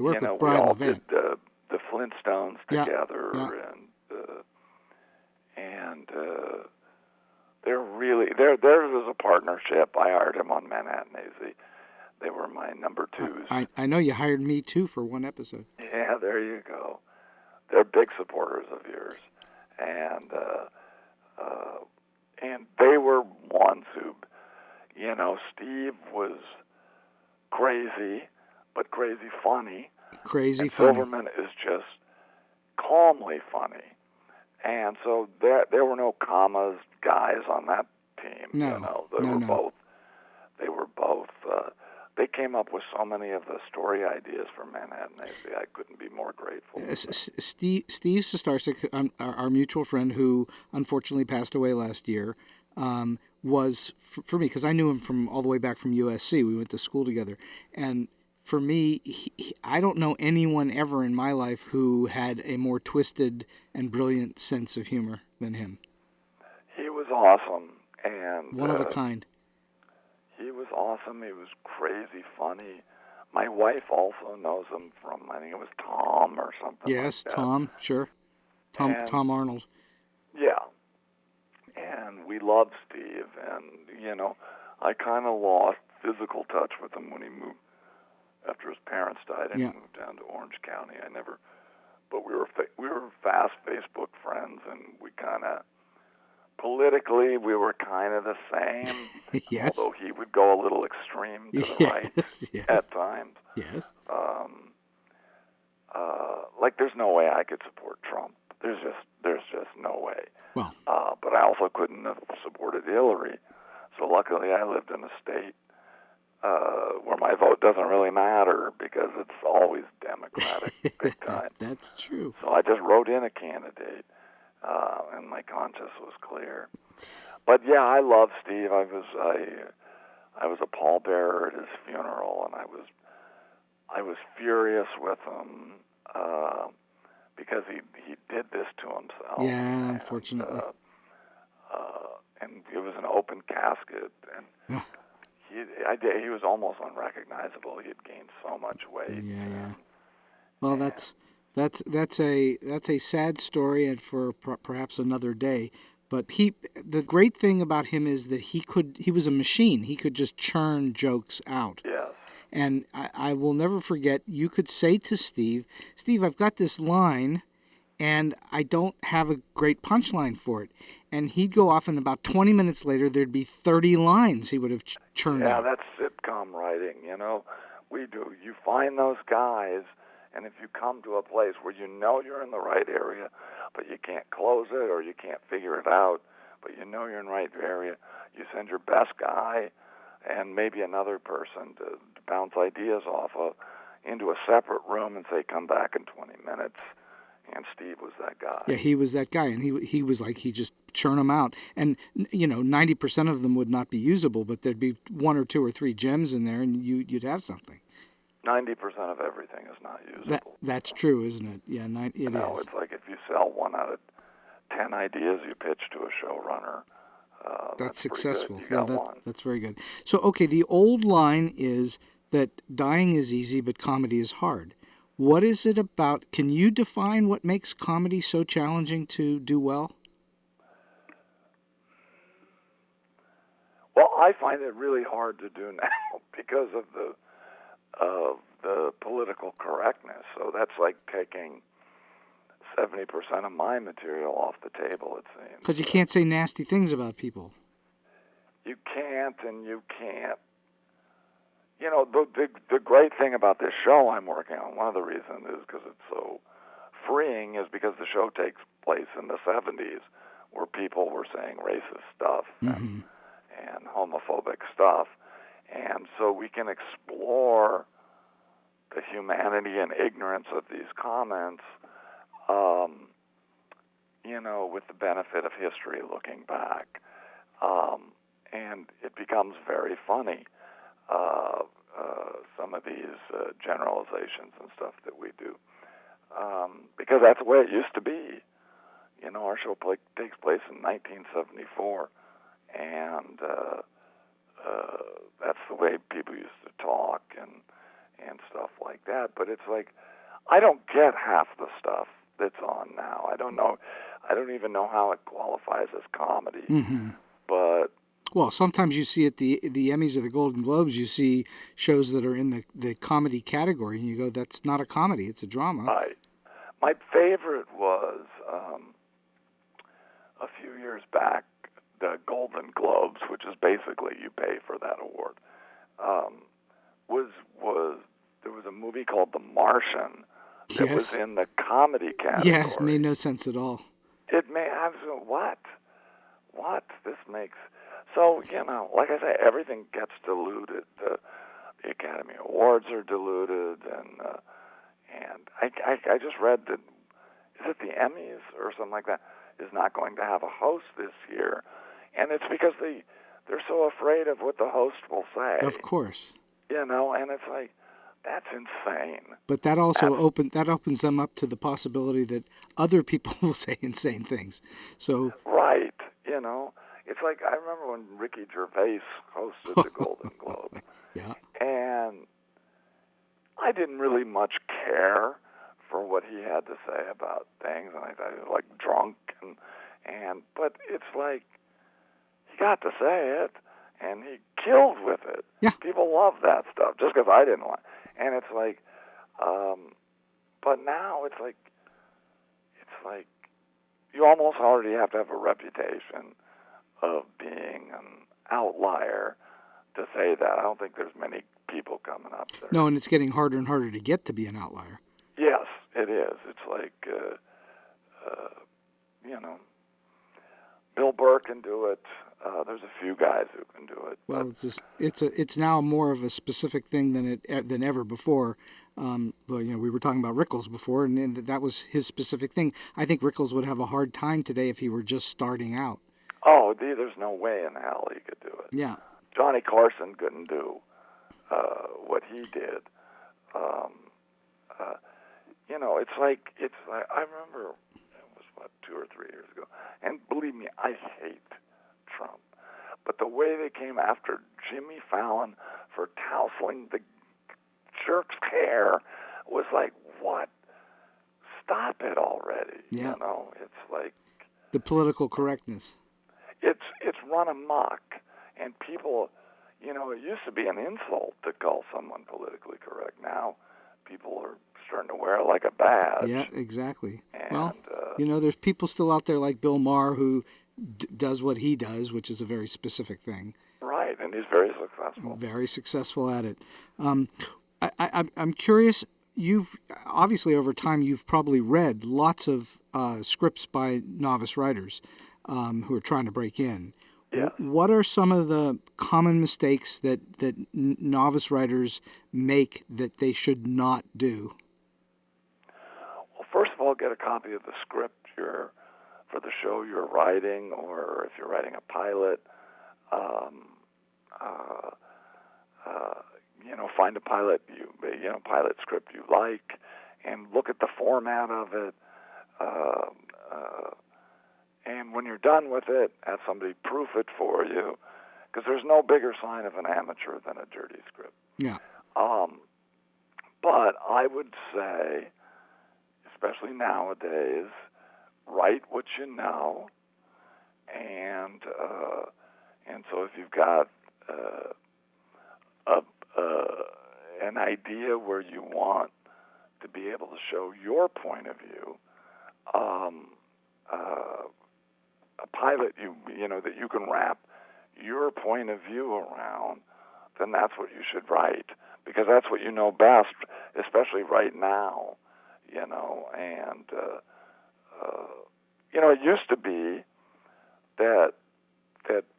worked with we Brian all Levant. did the Flintstones together, Yeah. and they're really theirs was a partnership. I hired him on Manhattan AZ. They were my number twos. I know you hired me too for one episode. Yeah, there you go. They're big supporters of yours, and they were ones who, Steve was crazy, but crazy funny. Crazy and funny. Silverman is just calmly funny, and so there were no commas guys on that team. No, They were both. They came up with so many of the story ideas for Manhattan AZ. I couldn't be more grateful. Steve Sestarsik, our mutual friend who unfortunately passed away last year, was, for me, because I knew him from all the way back from USC. We went to school together. And for me, I don't know anyone ever in my life who had a more twisted and brilliant sense of humor than him. He was awesome. And one of a kind. He was awesome. He was crazy funny. My wife also knows him from, I think it was Tom or something. Yes, like that. Tom, sure. Tom Arnold. Yeah. And we loved Steve. And, I kind of lost physical touch with him when he moved, after his parents died, and he moved down to Orange County. But we were fast Facebook friends, and we kind of, politically, we were kind of the same. Yes. Although he would go a little extreme to the right at times. Yes. Like there's no way I could support Trump. There's just no way. Well. But I also couldn't have supported Hillary. So luckily I lived in a state where my vote doesn't really matter because it's always Democratic big time. That's true. So I just wrote in a candidate, and my conscience was clear. But yeah, I love Steve. I was a pallbearer at his funeral, and I was furious with him because he did this to himself. Yeah, unfortunately. And it was an open casket, and he was almost unrecognizable. He had gained so much weight. Yeah. Well, that's a sad story, and for perhaps another day. But the great thing about him is that he was a machine. He could just churn jokes out. Yes. And I will never forget, you could say to Steve, I've got this line, and I don't have a great punchline for it. And he'd go off, and about 20 minutes later, there'd be 30 lines he would have churned out. Yeah, that's sitcom writing, We do. You find those guys, and if you come to a place where you're in the right area, but you can't close it or you can't figure it out, but you're in the right area, you send your best guy and maybe another person to bounce ideas off of into a separate room and say, come back in 20 minutes. And Steve was that guy. Yeah, he was that guy, and he was like, he just churn them out. And, 90% of them would not be usable, but there'd be 1 or 2 or 3 gems in there, and you'd have something. 90% of everything is not usable. That's true, isn't it? Yeah, it is. It's like if you sell 1 out of 10 ideas you pitch to a showrunner, that's successful. You got one. That's very good. So, okay, the old line is that dying is easy, but comedy is hard. What is it about? Can you define what makes comedy so challenging to do well? Well, I find it really hard to do now because of the political correctness. So that's like taking 70% of my material off the table, it seems. Because you can't say nasty things about people. You can't, and you can't. The great thing about this show I'm working on, one of the reasons is because it's so freeing, is because the show takes place in the 70s where people were saying racist stuff and homophobic stuff. And so we can explore the humanity and ignorance of these comments, with the benefit of history looking back. and it becomes very funny. Some of these generalizations and stuff that we do, because that's the way it used to be. Our show takes place in 1974, and that's the way people used to talk and stuff like that. But it's like, I don't get half the stuff that's on now. I don't know. I don't even know how it qualifies as comedy. Mm-hmm. But well, sometimes you see at the Emmys or the Golden Globes, you see shows that are in the comedy category, and you go, that's not a comedy, it's a drama. Right. My favorite was, a few years back, the Golden Globes, which is basically you pay for that award, was there was a movie called The Martian that Yes. was in the comedy category. Yes, made no sense at all. It made what? This makes so like I say, everything gets diluted. The Academy Awards are diluted, and I just read that, is it the Emmys or something like that, is not going to have a host this year, and it's because they're so afraid of what the host will say. Of course. And it's like, that's insane. But that also opens them up to the possibility that other people will say insane things. So right, it's like, I remember when Ricky Gervais hosted the Golden Globe. Yeah. And I didn't really much care for what he had to say about things, and I thought he was like drunk, but it's like, he got to say it, and he killed with it. Yeah. People love that stuff, just because I didn't want. And it's like, but now it's like you almost already have to have a reputation of being an outlier to say that. I don't think there's many people coming up there. No, and it's getting harder and harder to get to be an outlier. Yes, it is. It's like, Bill Burr can do it. There's a few guys who can do it. Well, it's now more of a specific thing than ever before. We were talking about Rickles before, and that was his specific thing. I think Rickles would have a hard time today if he were just starting out. Oh, there's no way in hell he could do it. Yeah. Johnny Carson couldn't do what he did. It's like I remember it was 2 or 3 years ago, and believe me, I hate Trump, but the way they came after Jimmy Fallon for tousling the jerk's hair was like, what? Stop it already. Yeah. It's like the political correctness. It's run amok, and people, it used to be an insult to call someone politically correct. Now people are starting to wear it like a badge. Yeah, exactly. And, there's people still out there like Bill Maher who does what he does, which is a very specific thing. Right, and he's very successful. Very successful at it. I'm curious, you've obviously over time you've probably read lots of scripts by novice writers who are trying to break in. Yeah. What are some of the common mistakes that novice writers make that they should not do? Well, first of all, get a copy of the script for the show you're writing, or if you're writing a pilot, find a pilot pilot script you like, and look at the format of it. And when you're done with it, have somebody proof it for you, because there's no bigger sign of an amateur than a dirty script. Yeah. But I would say, especially nowadays, write what you know, and so if you've got an idea where you want to be able to show your point of view, a pilot that you can wrap your point of view around, then that's what you should write, because that's what you know best, especially right now, and it used to be that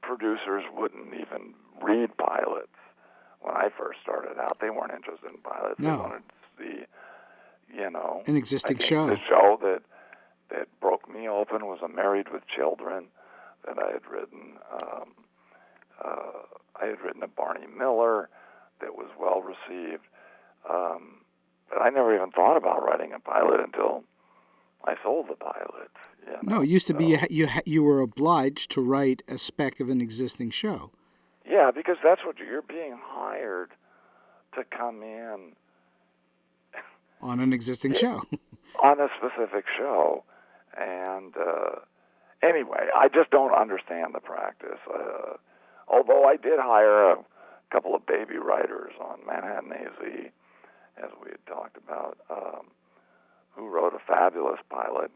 producers wouldn't even read pilots. When I first started out, they weren't interested in pilots. No. They wanted to see, an existing show. The show that broke me open was A Married with Children that I had written. I had written a Barney Miller that was well received, but I never even thought about writing a pilot until I sold the pilot. You know? No, it used to be you were obliged to write a spec of an existing show. Yeah, because that's what you're being hired to come in On an existing show. on a specific show. And anyway, I just don't understand the practice. Although I did hire a couple of baby writers on Manhattan AZ, as we had talked about, who wrote a fabulous pilot,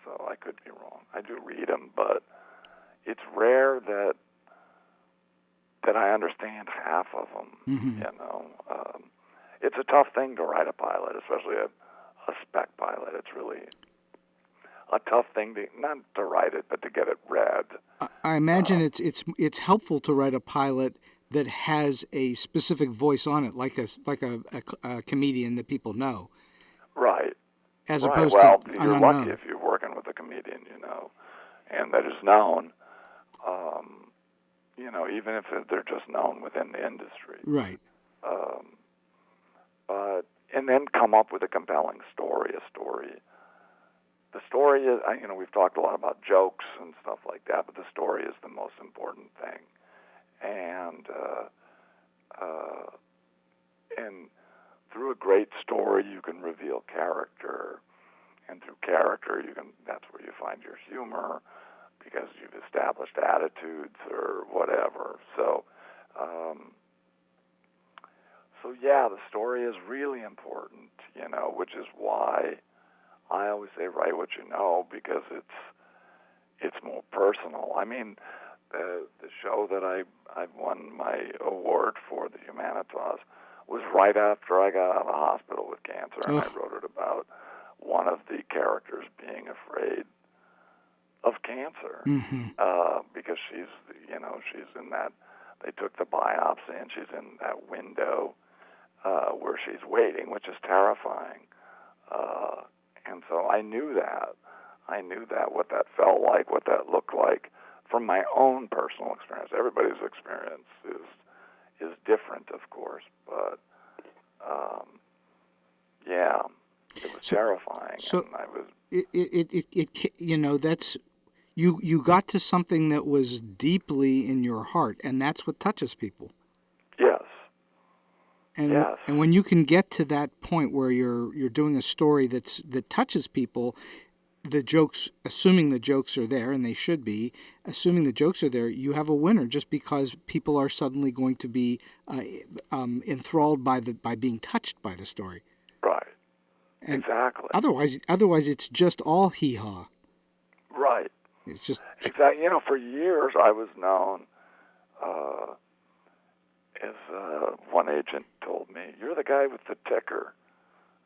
so I could be wrong. I do read them, but it's rare that I understand half of them, Mm-hmm. you know. It's a tough thing to write a pilot, especially a spec pilot. It's really a tough thing not to write it, but to get it read. I imagine it's helpful to write a pilot that has a specific voice on it, like a comedian that people know. Right. As right. opposed well, to you're unknown. lucky if you're working with a comedian, you know, and that is known. You know, even if they're just known within the industry. Right. And then come up with a compelling story. The story is, you know, we've talked a lot about jokes and stuff like that, but the story is the most important thing. And through a great story, you can reveal character, and through character, that's where you find your humor, because you've established attitudes or whatever. So yeah, the story is really important, you know, which is why I always say write what you know, because it's more personal. I mean, the show that I won my award for, the Humanitas, was right after I got out of the hospital with cancer, and I wrote it about one of the characters being afraid of cancer, because she's in that, they took the biopsy, and she's in that window where she's waiting, which is terrifying. And so I knew that, what that felt like, what that looked like, from my own personal experience. Everybody's experience is different, of course, but yeah, it was terrifying. So and I was. It you know, that's you got to something that was deeply in your heart, and that's what touches people. Yes. And Yes. and when you can get to that point where you're doing a story that touches people, the jokes, assuming the jokes are there, and they should be, assuming the jokes are there, you have a winner, just because people are suddenly going to be enthralled by being touched by the story. Right. And exactly. Otherwise, it's just all hee haw. Right. It's just exactly. You know, for years I was known as one agent told me, "You're the guy with the ticker."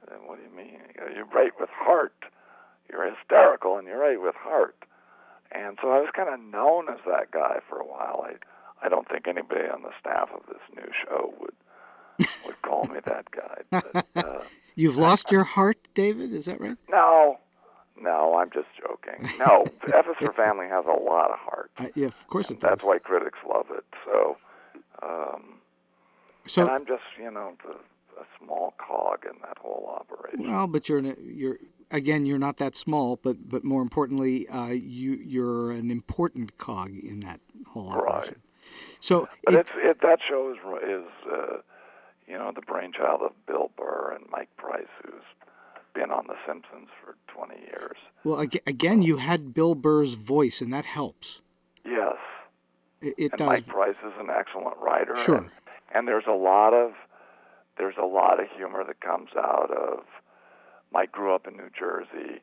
And what do you mean? You write with heart. You're hysterical, and you write with heart. And so I was kind of known as that guy for a while. I don't think anybody on the staff of this new show would call me that guy. But, you've lost your heart, David? Is that right? No, I'm just joking. No, F is for Family has a lot of heart. Yeah, of course it does. That's why critics love it. So and I'm just, you know, a small cog in that whole operation. Well, but you're not that small, but more importantly, you're an important cog in that whole operation. Right. So, but that show is you know, the brainchild of Bill Burr and Mike Price, who's been on The Simpsons for 20 years. Well, again, you had Bill Burr's voice, and that helps. Yes. It and does. Mike Price is an excellent writer. Sure. And there's a lot of humor that comes out of. Mike grew up in New Jersey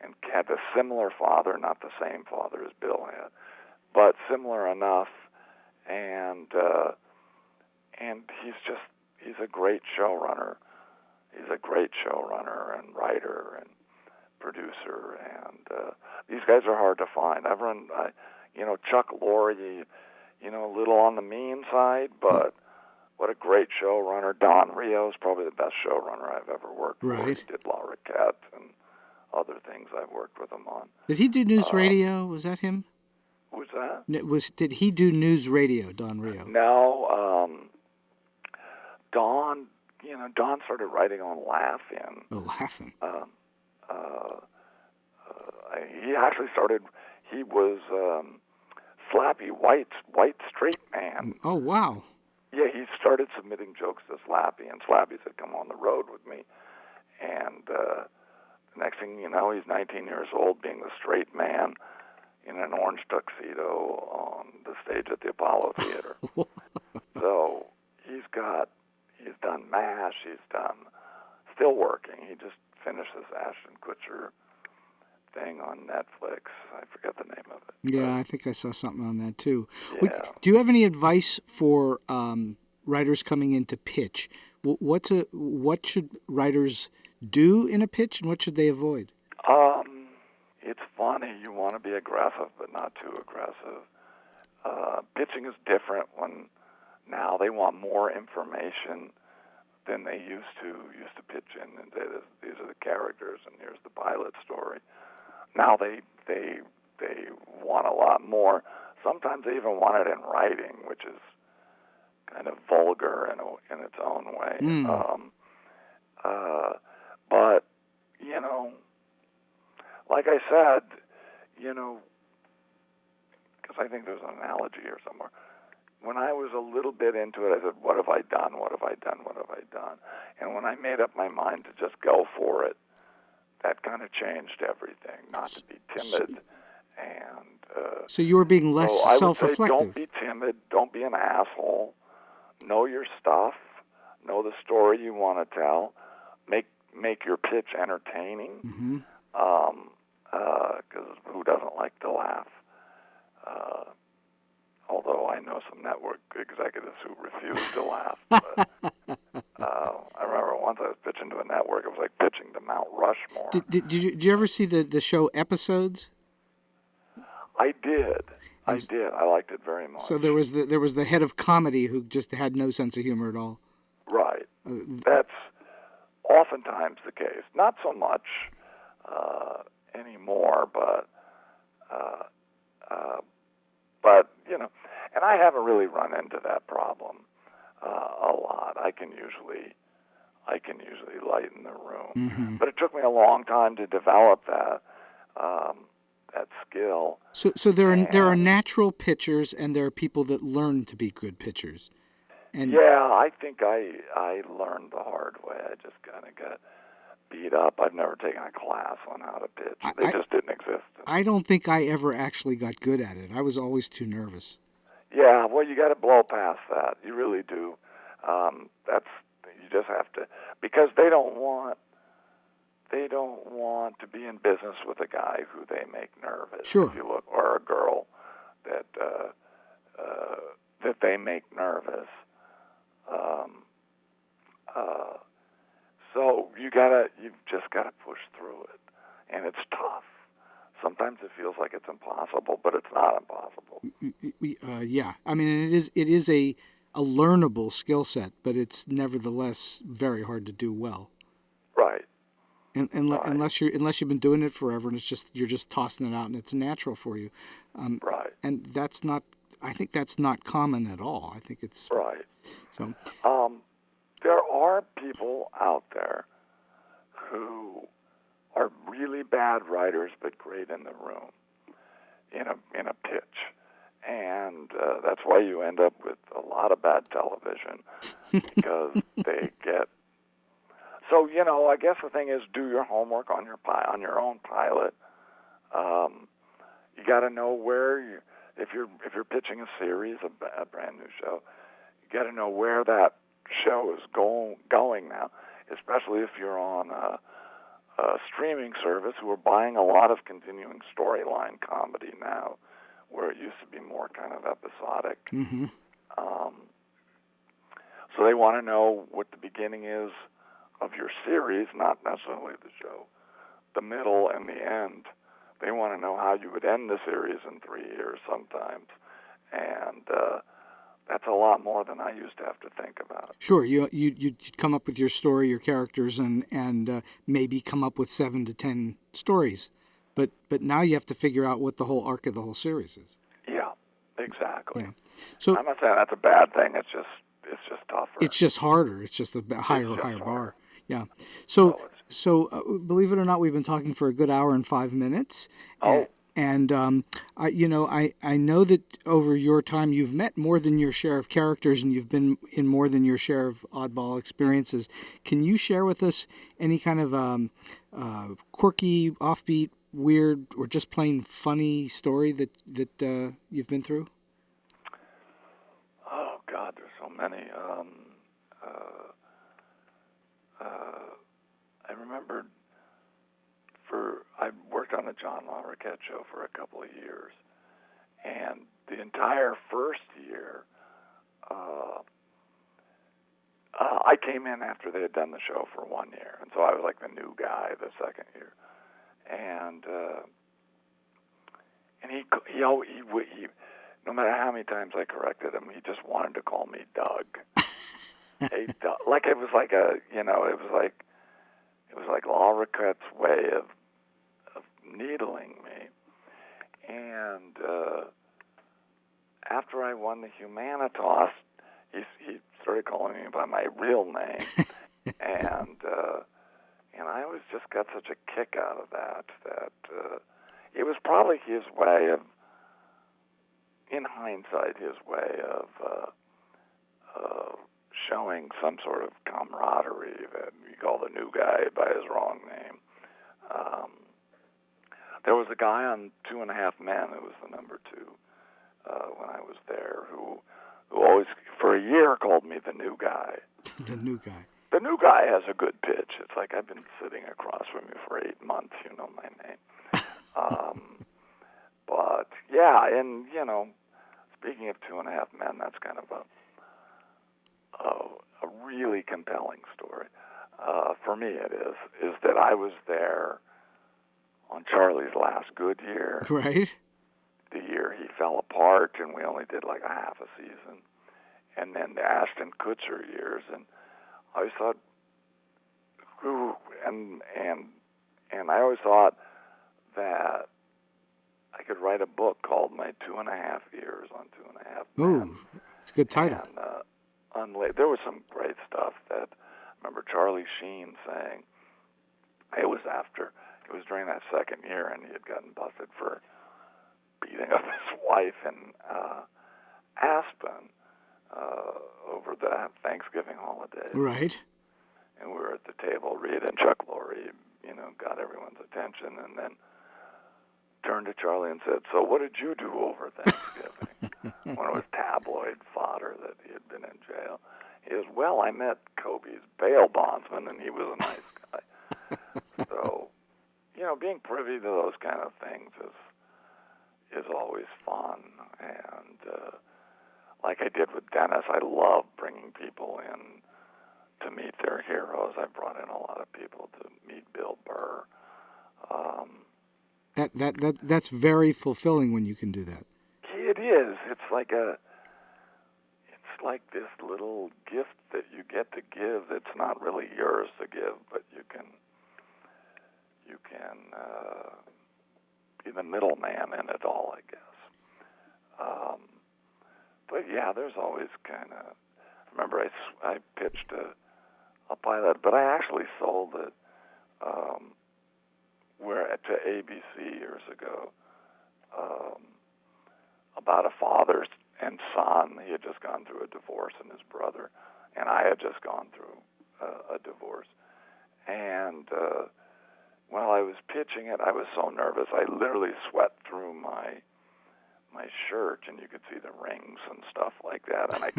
and had a similar father, not the same father as Bill had, but similar enough. And he's a great showrunner. He's a great showrunner and writer and producer. And these guys are hard to find. You know, Chuck Lorre, you know, a little on the mean side, but what a great showrunner. Don Rio's probably the best showrunner I've ever worked with. Right. He did Larroquette and other things I've worked with him on. Did he do news radio? Was that him? Who's that? Did he do news radio, Don Rio? No, Don. Don started writing on Laugh-In. Oh, Laugh-In. He actually started. He was Slappy White's white straight man. Oh, wow. Yeah, he started submitting jokes to Slappy, and Slappy said, "Come on the road with me." And the next thing you know, he's 19 years old, being the straight man in an orange tuxedo on the stage at the Apollo Theater. So he's done MASH, still working. He just finished this Ashton Kutcher thing on Netflix. I forget the name of it. Yeah, I think I saw something on that too. Yeah. Do you have any advice for writers coming in to pitch? What should writers do in a pitch, and what should they avoid? It's funny. You want to be aggressive, but not too aggressive. Pitching is different when now they want more information than they used to pitch in and say, these are the characters and here's the pilot story. Now they want a lot more. Sometimes they even want it in writing, which is kind of vulgar in its own way. But like I said, because I think there's an analogy here somewhere. When I was a little bit into it, I said, what have I done? What have I done? What have I done? And when I made up my mind to just go for it, that kind of changed everything, not to be timid. So you were being less self-reflective. I would say don't be timid. Don't be an asshole. Know your stuff. Know the story you want to tell. Make your pitch entertaining. Mm-hmm. Because who doesn't like to laugh? Although I know some network executives who refuse to laugh. But, I remember once I was pitching to a network, it was like pitching to Mount Rushmore. Did you ever see the show Episodes? I did. I liked it very much. So there was the head of comedy who just had no sense of humor at all. Right. That's oftentimes the case. Not so much anymore, but and I haven't really run into that problem a lot. I can usually lighten the room, mm-hmm. but it took me a long time to develop that skill. So there are natural pitchers, and there are people that learn to be good pitchers. And yeah, I think I learned the hard way. I just kind of got beat up. I've never taken a class on how to pitch. They just didn't exist. I don't think I ever actually got good at it. I was always too nervous. Yeah, well, you got to blow past that. You really do. You just have to, because they don't want to be in business with a guy who they make nervous. Sure. If you look, or a girl that they make nervous. So you've just got to push through it, and it's tough. Sometimes it feels like it's impossible, but it's not impossible. Yeah, I mean it is a learnable skill set, but it's nevertheless very hard to do well. Right. Right. Unless you've been doing it forever, and you're just tossing it out, and it's natural for you. Right. And that's not. I think that's not common at all. I think it's right. So. There are people out there who are really bad writers but great in the room, in a pitch, and that's why you end up with a lot of bad television because they get. So I guess the thing is, do your homework on your own pilot. You got to know where if you're pitching a series, a brand new show, you got to know where that show is going now, especially if you're on a streaming service who are buying a lot of continuing storyline comedy now, where it used to be more kind of episodic. Mm-hmm. So they want to know what the beginning is of your series, not necessarily the show, the middle and the end. They want to know how you would end the series in 3 years sometimes, and that's a lot more than I used to have to think about. Sure, you'd come up with your story, your characters, and maybe come up with 7 to 10 stories, but now you have to figure out what the whole arc of the whole series is. Exactly. Yeah. So I'm not saying that's a bad thing. It's just tougher. it's just harder. It's just a higher harder. bar. Yeah. So Believe it or not, we've been talking for a good hour and 5 minutes. Oh. And I know that over your time you've met more than your share of characters, and you've been in more than your share of oddball experiences. Can you share with us any kind of quirky, offbeat, weird, or just plain funny story that you've been through? Oh God, there's so many. I remembered I worked on the John Larroquette show for a couple of years, and the entire first year, I came in after they had done the show for 1 year, and so I was like the new guy the second year, and he no matter how many times I corrected him, he just wanted to call me Doug. Hey, Doug. Like it was like Larroquette's way of needling me. And after I won the Humanitas, he started calling me by my real name, and I always just got such a kick out of that it was probably his way of, in hindsight, his way of showing some sort of camaraderie that you call the new guy by his wrong name. There was a guy on 2.5 Men who was the number 2 when I was there who always, for a year, called me the new guy. The new guy. The new guy has a good pitch. It's like I've been sitting across from you for 8 months. You know my name. But yeah, and speaking of 2.5 Men, that's kind of a really compelling story. For me, it is that I was there on Charlie's last good year. Right. The year he fell apart, and we only did like a half a season. And then the Ashton Kutcher years, and I always thought, and I always thought that I could write a book called My 2.5 Years on 2.5 Men. Ooh, it's a good title. And there was some great stuff that I remember Charlie Sheen saying. It was during that second year, and he had gotten busted for beating up his wife in Aspen over the Thanksgiving holiday. Right. And we were at the table. Reed and Chuck Lorre, got everyone's attention, and then turned to Charlie and said, "So what did you do over Thanksgiving?" When it was tabloid fodder that he had been in jail. He goes, "Well, I met Kobe's bail bondsman, and he was a nice guy." So, being privy to those kind of things is always fun. And like I did with Dennis, I love bringing people in to meet their heroes. I brought in a lot of people to meet Bill Burr. That's very fulfilling when you can do that. It is. It's like this little gift that you get to give. It's not really yours to give, but you can be the middleman in it all, I guess. But yeah, there's always kind of. Remember, I pitched a pilot, but I actually sold it. To ABC years ago, about a father and son. He had just gone through a divorce, and his brother, and I had just gone through a divorce. And while I was pitching it, I was so nervous. I literally sweat through my shirt, and you could see the rings and stuff like that, and I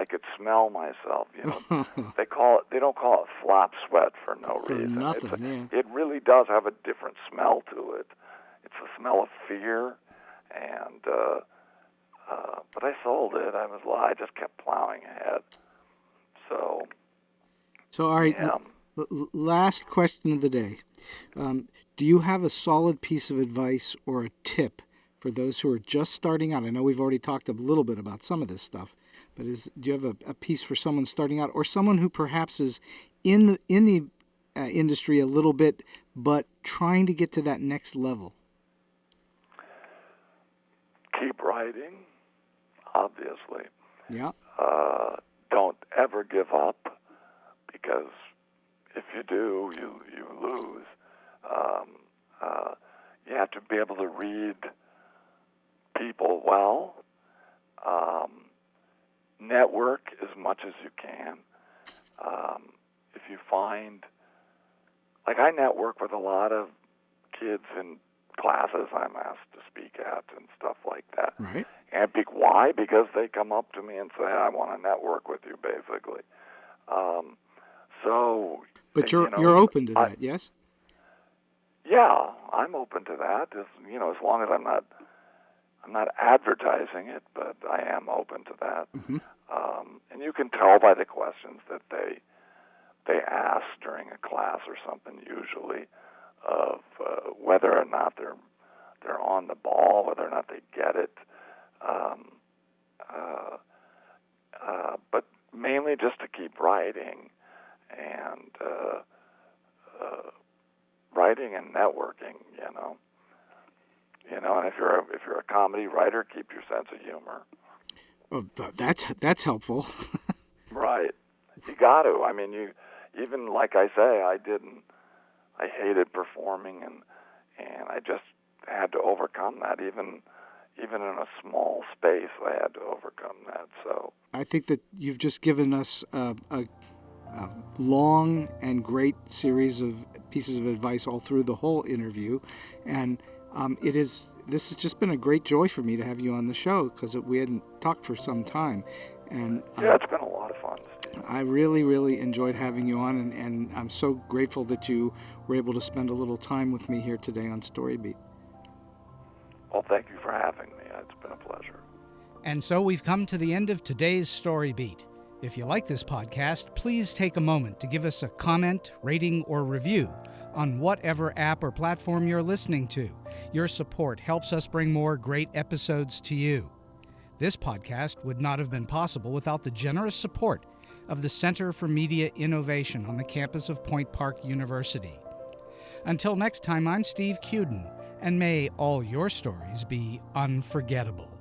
could smell myself. They don't call it flop sweat for no reason. Nothing. It really does have a different smell to it. It's the smell of fear, and but I sold it. I just kept plowing ahead. So all right. Yeah. Last question of the day. Do you have a solid piece of advice or a tip for those who are just starting out? I know we've already talked a little bit about some of this stuff, but do you have a piece for someone starting out, or someone who perhaps is in the industry a little bit, but trying to get to that next level? Keep writing. obviously. Yeah. Don't ever give up, because if you do, you lose. You have to be able to read people well, network as much as you can. If you find, like, I network with a lot of kids in classes I'm asked to speak at and stuff like that. Right. And why? Because they come up to me and say, I want to network with you, basically. But you're open to that, yes? Yeah, I'm open to that. As long as I'm not advertising it, but I am open to that. Mm-hmm. And you can tell by the questions that they ask during a class or something, usually, of whether or not they're on the ball, whether or not they get it. But mainly just to keep writing and networking, and if you're a comedy writer, keep your sense of humor. Oh, that's helpful. Right. You got to. I mean, even like I say, I hated performing, and I just had to overcome that. Even in a small space, I had to overcome that. So I think that you've just given us a long and great series of pieces of advice all through the whole interview, and this has just been a great joy for me to have you on the show, because we hadn't talked for some time. And yeah, it's been a lot of fun, Steve. I really, really enjoyed having you on, and I'm so grateful that you were able to spend a little time with me here today on StoryBeat. Well, thank you for having me. It's been a pleasure. And so we've come to the end of today's StoryBeat. If you like this podcast, please take a moment to give us a comment, rating, or review on whatever app or platform you're listening to. Your support helps us bring more great episodes to you. This podcast would not have been possible without the generous support of the Center for Media Innovation on the campus of Point Park University. Until next time, I'm Steve Cuden, and may all your stories be unforgettable.